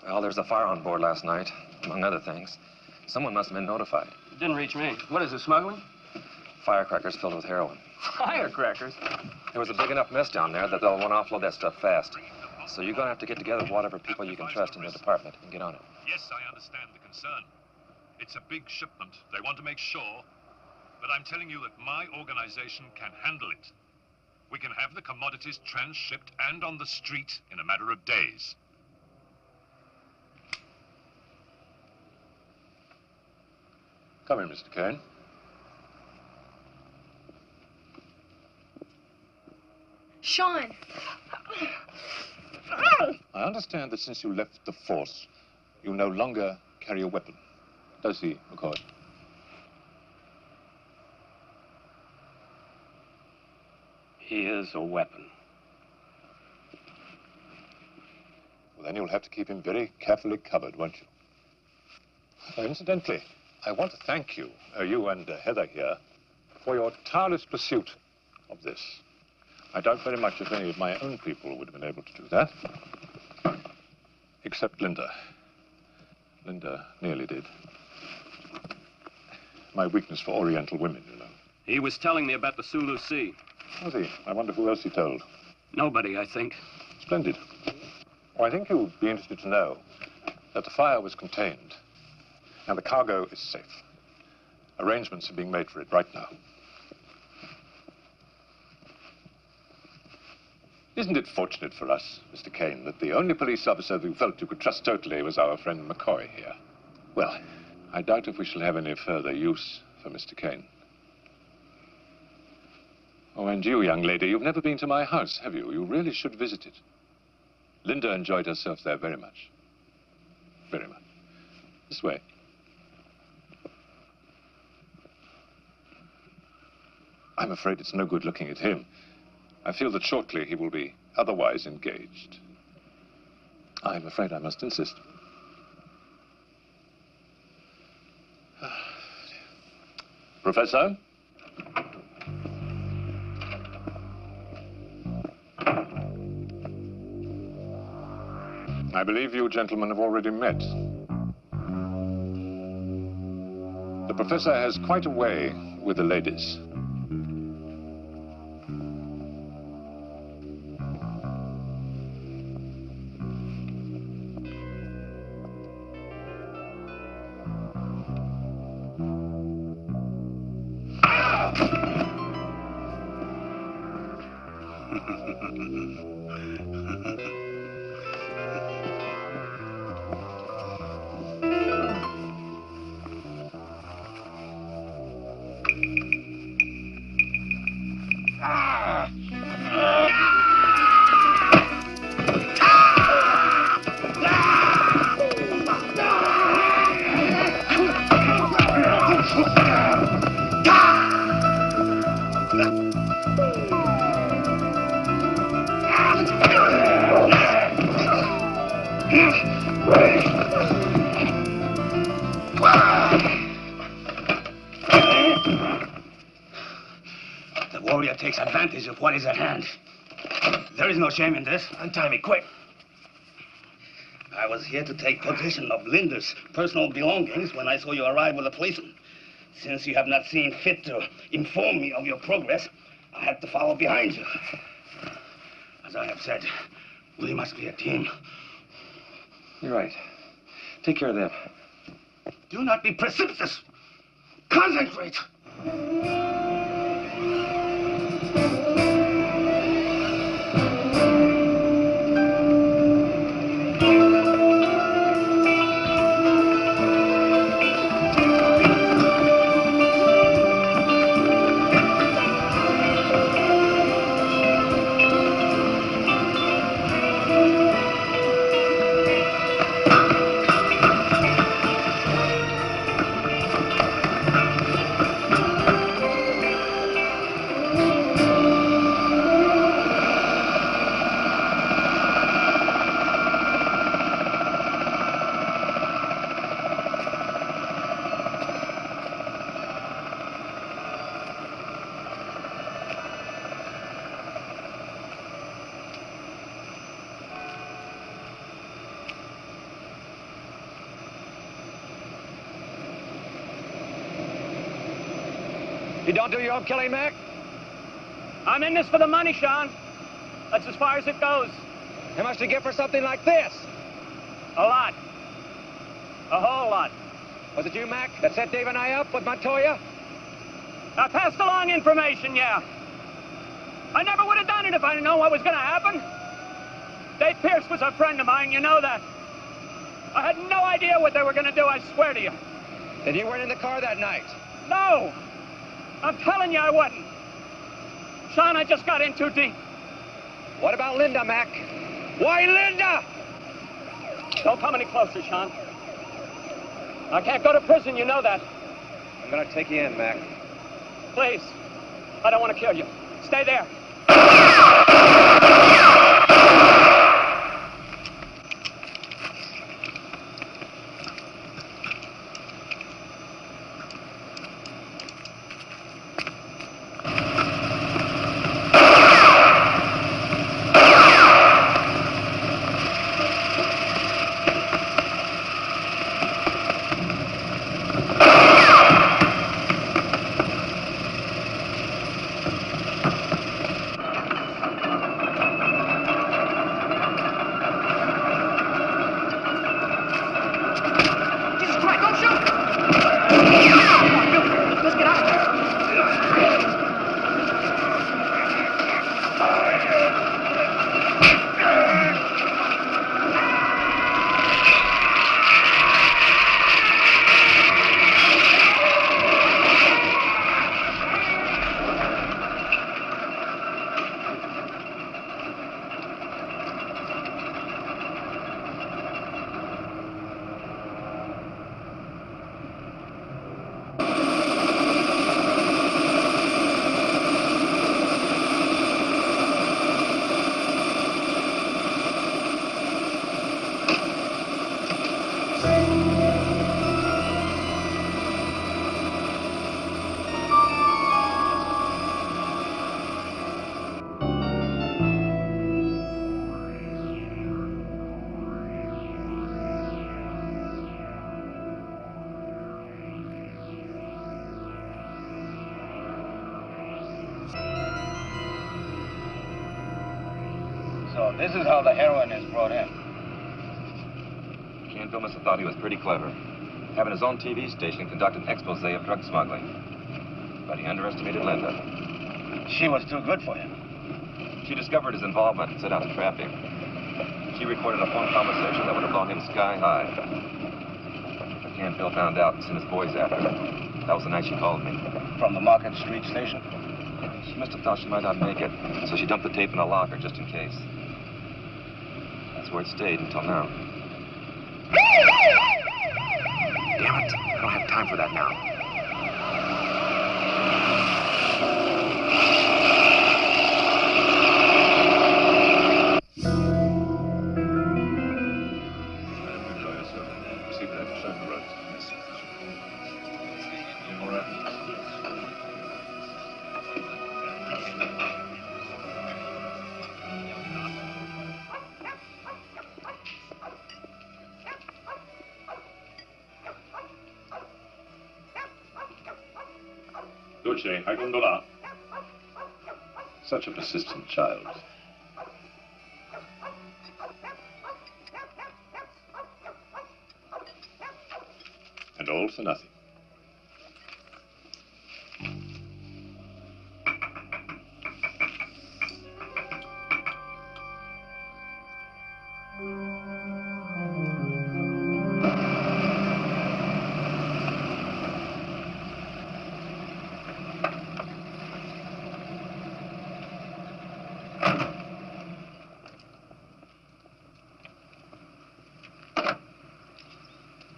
Well, there's a fire on board last night, among other things. Someone must have been notified. It didn't reach me. What is it, smuggling? Firecrackers filled with heroin. Firecrackers? There was a big enough mess down there that they'll want to offload that stuff fast. So you're going to have to get together whatever people you can trust in the department and get on it. Yes, I understand the concern. It's a big shipment. They want to make sure. But I'm telling you that my organization can handle it. We can have the commodities transshipped and on the street in a matter of days. Come in, Mr. Kane. Sean! I understand that since you left the force, you no longer carry a weapon. Does he, McCoy? He is a weapon. Well, then you'll have to keep him very carefully covered, won't you? Incidentally, I want to thank you, you and Heather here, for your tireless pursuit of this. I doubt very much if any of my own people would have been able to do that. Except Linda. Linda nearly did. My weakness for Oriental women, you know. He was telling me about the Sulu Sea. Was he? I wonder who else he told. Nobody, I think. Splendid. Well, I think you'll be interested to know that the fire was contained and the cargo is safe. Arrangements are being made for it right now. Isn't it fortunate for us, Mr. Kane, that the only police officer who felt you could trust totally was our friend McCoy here? Well, I doubt if we shall have any further use for Mr. Kane. Oh, and you, young lady, you've never been to my house, have you? You really should visit it. Linda enjoyed herself there very much. Very much. This way. I'm afraid it's no good looking at him. I feel that shortly he will be otherwise engaged. I'm afraid I must insist. Professor? I believe you gentlemen have already met. The professor has quite a way with the ladies. The warrior takes advantage of what is at hand. There is no shame in this. Untie me, quick. I was here to take possession of Linda's personal belongings when I saw you arrive with a policeman. Since you have not seen fit to inform me of your progress, I had to follow behind you. As I have said, we must be a team. You're right. Take care of them. Do not be precipitous. Concentrate. You don't do your own killing, Mac? I'm in this for the money, Sean. That's as far as it goes. How much to get for something like this? A lot. A whole lot. Was it you, Mac, that set Dave and I up with Montoya? I passed along information, yeah. I never would have done it if I'd known what was going to happen. Dave Pierce was a friend of mine, you know that. I had no idea what they were going to do, I swear to you. Then you weren't in the car that night? No! I'm telling you I wasn't. Sean, I just got in too deep. What about Linda, Mac? Why Linda? Don't come any closer, Sean. I can't go to prison, you know that. I'm gonna take you in, Mac. Please. I don't want to kill you. Stay there. So this is how the heroin is brought in. Canfield must have thought he was pretty clever. Having his own TV station conduct an expose of drug smuggling. But he underestimated Linda. She was too good for him. She discovered his involvement and set out to trap him. She recorded a phone conversation that would have blown him sky high. But Canfield found out and sent his boys after her. That was the night she called me. From the Market Street station? She must have thought she might not make it, so she dumped the tape in a locker just in case. That's where it stayed until now. Damn it. I don't have time for that now. Duce, hai gondola. Such a persistent child. And all for nothing.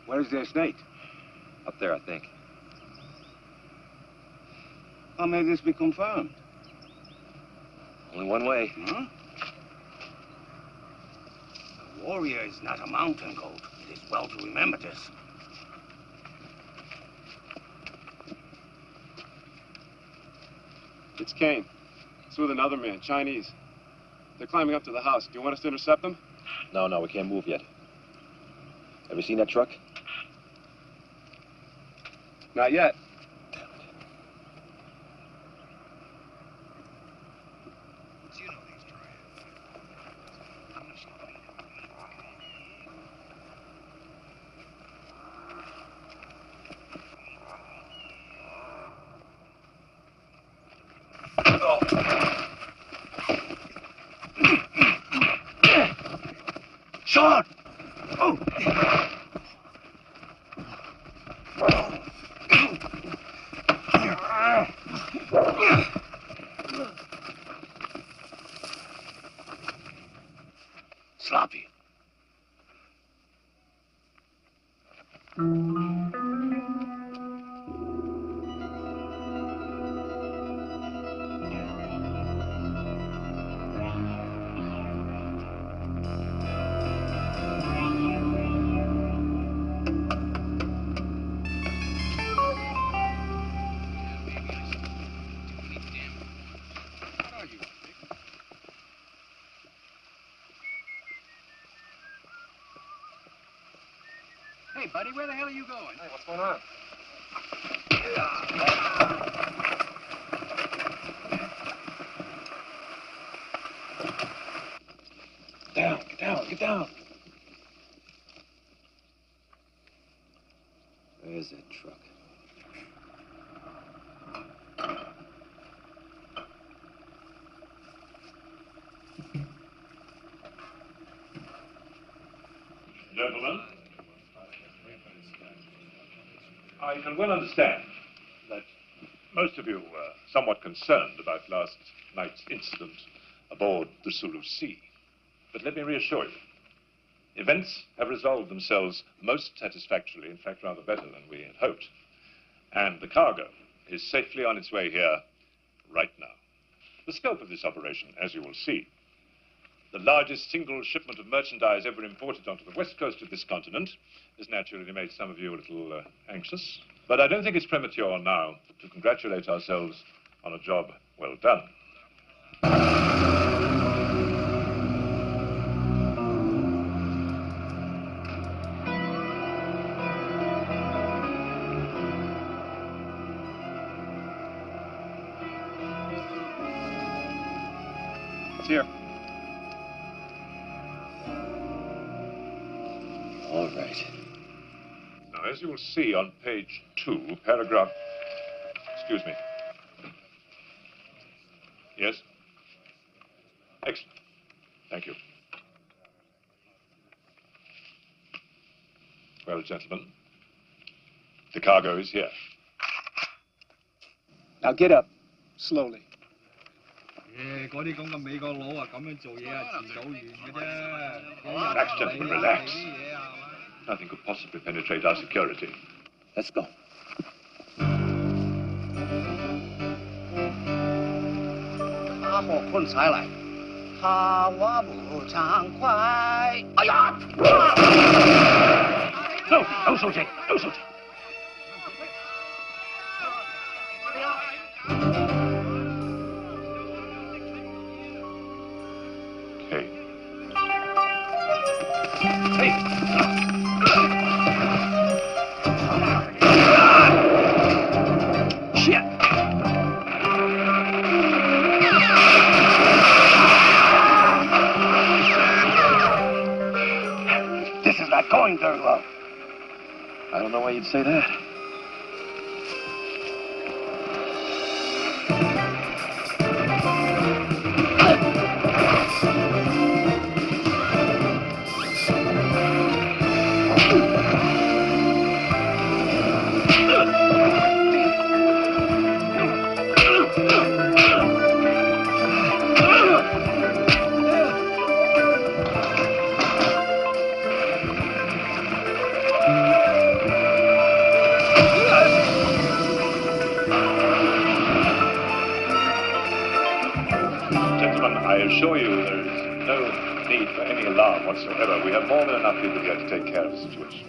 Where's the estate? Up there, I think. How may this be confirmed? Only one way. Huh? A warrior is not a mountain goat. It is well to remember this. It's Kane. It's with another man, Chinese. They're climbing up to the house. Do you want us to intercept them? No, we can't move yet. Ever seen that truck? Not yet. sword! Oh! Sloppy. Hey, buddy, where the hell are you going? Hey, what's going on? Down, get down, get down. Where's that truck? Gentlemen, I can well understand that most of you were somewhat concerned about last night's incident aboard the Sulu Sea. But let me reassure you, events have resolved themselves most satisfactorily, in fact rather better than we had hoped. And the cargo is safely on its way here right now. The scope of this operation, as you will see, the largest single shipment of merchandise ever imported onto the west coast of this continent, has naturally made some of you a little anxious. But I don't think it's premature now to congratulate ourselves on a job well done. It's here. All right. Now, as you will see on page 2, paragraph... Excuse me. Yes? Excellent. Thank you. Well, gentlemen, the cargo is here. Now get up, slowly. 嗰啲咁嘅美國佬啊，咁樣做嘢係遲早完嘅啫。 Relax, gentlemen, relax. Nothing could possibly penetrate our security. Let's go. 他和困才来，他我不畅快。哎呀！都收起，都收起。 Okay. Shit! This is not going very well. I don't know why you'd say that. Gentlemen, I assure you there is no need for any alarm whatsoever. We have more than enough people here to take care of the situation.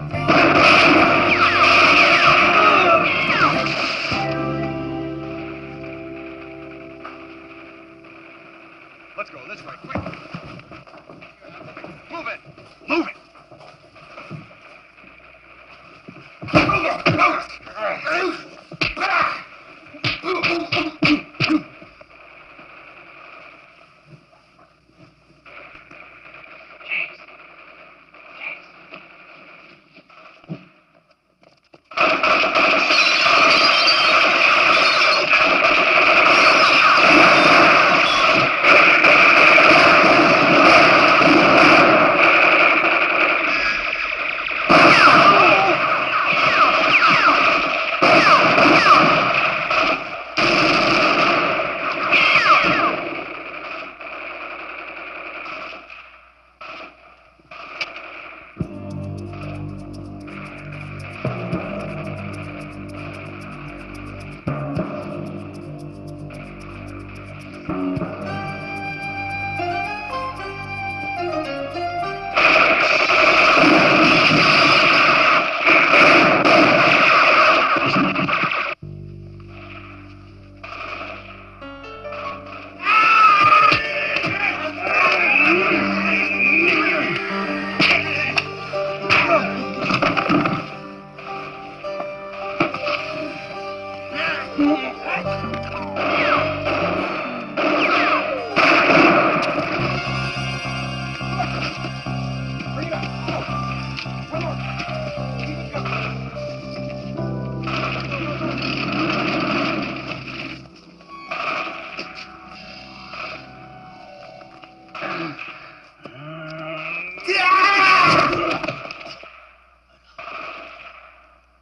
Let's go this way, quick. Move it. Move it!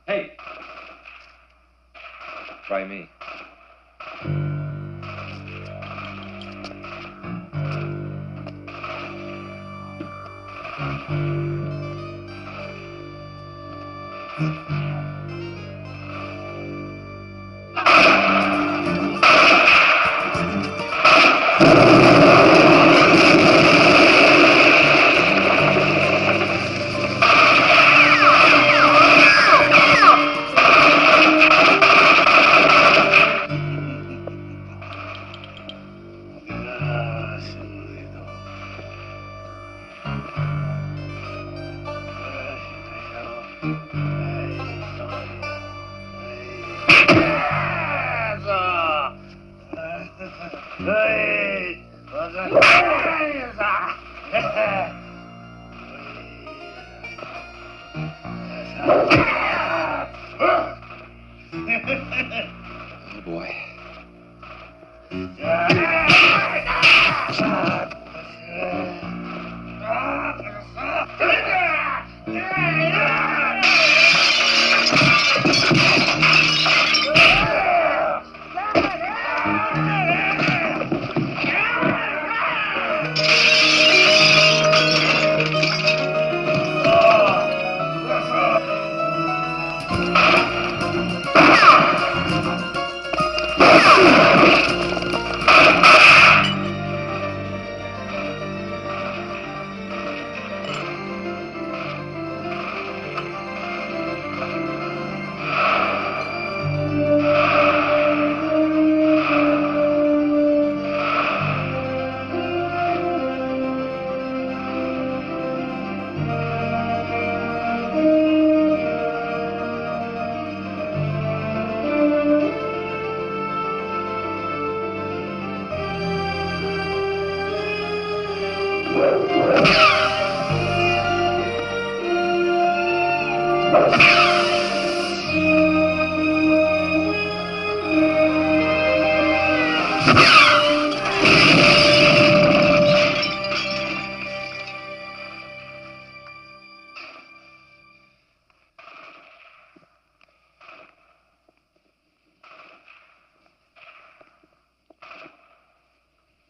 Hey! Try me. Oh, boy.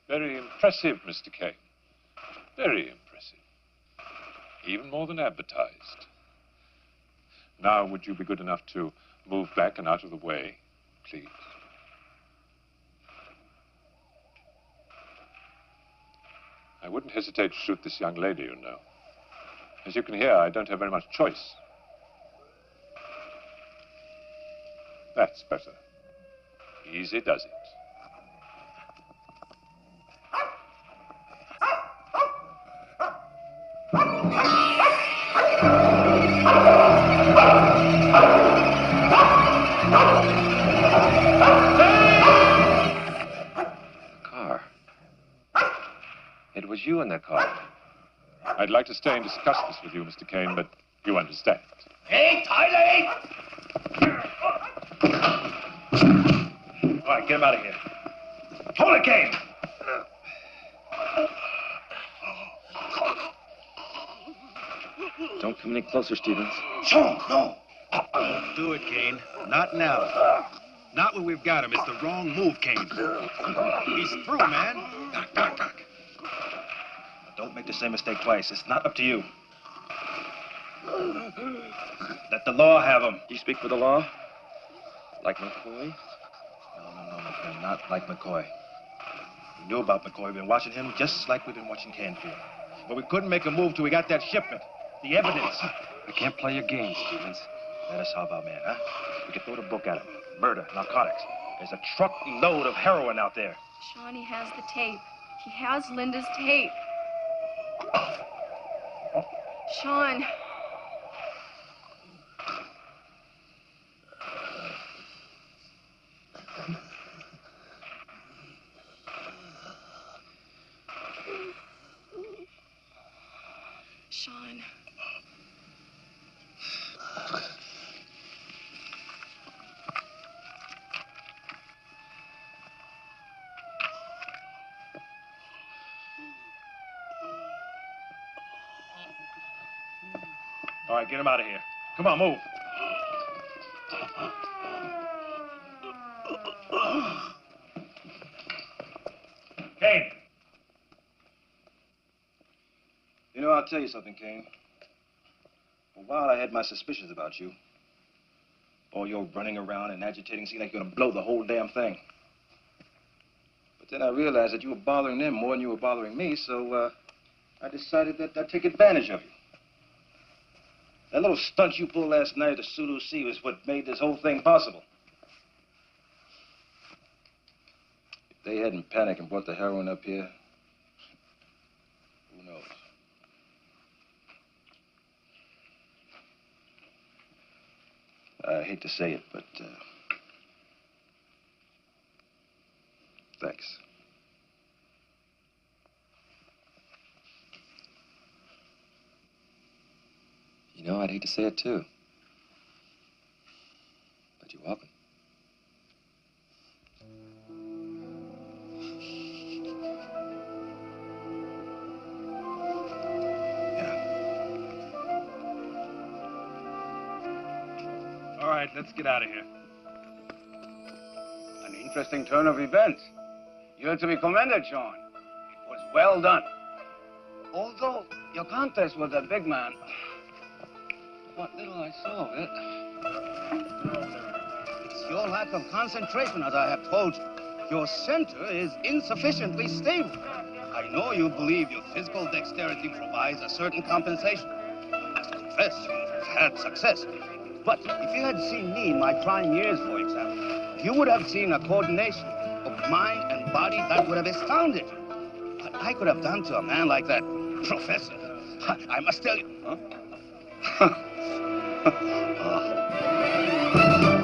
Very impressive, Mr. Kane. Very impressive. Even more than advertised. Now, would you be good enough to move back and out of the way, please? I wouldn't hesitate to shoot this young lady, you know. As you can hear, I don't have very much choice. That's better. Easy does it. Car. It was you in that car. I'd like to stay and discuss this with you, Mr. Kane, but you understand. Hey, Tyler! All right, get him out of here. Hold it, Kane! Don't come any closer, Stevens. Sean, no! Don't do it, Kane. Not now. Not when we've got him. It's the wrong move, Kane. He's through, man. Doc. Don't make the same mistake twice. It's not up to you. Let the law have him. You speak for the law? Like McCoy? No, my friend. Not like McCoy. We knew about McCoy. We've been watching him just like we've been watching Canfield. But we couldn't make a move till we got that shipment. The evidence. I can't play your game, Stevens. Let us help our man, huh? We can throw the book at him. Murder, narcotics. There's a truckload of heroin out there. Sean, he has the tape. He has Linda's tape. Sean. Sean. All right, get him out of here. Come on, move. Kane. You know, I'll tell you something, Kane. For a while, I had my suspicions about you. All your running around and agitating seemed like you're gonna blow the whole damn thing. But then I realized that you were bothering them more than you were bothering me, so I decided that I'd take advantage of you. That little stunt you pulled last night at the Sulu Sea was what made this whole thing possible. If they hadn't panicked and brought the heroin up here, who knows? I hate to say it, but thanks. You know, I'd hate to say it too. But you're welcome. All right, let's get out of here. An interesting turn of events. You're to be commended, Sean. It was well done. Although your contest with that big man, what little I saw of it. It's your lack of concentration, as I have told you. Your center is insufficiently stable. I know you believe your physical dexterity provides a certain compensation. As confess, you've had success. But if you had seen me in my prime years, for example, you would have seen a coordination of mind and body that would have astounded you. What I could have done to a man like that, Professor, I must tell you. Huh?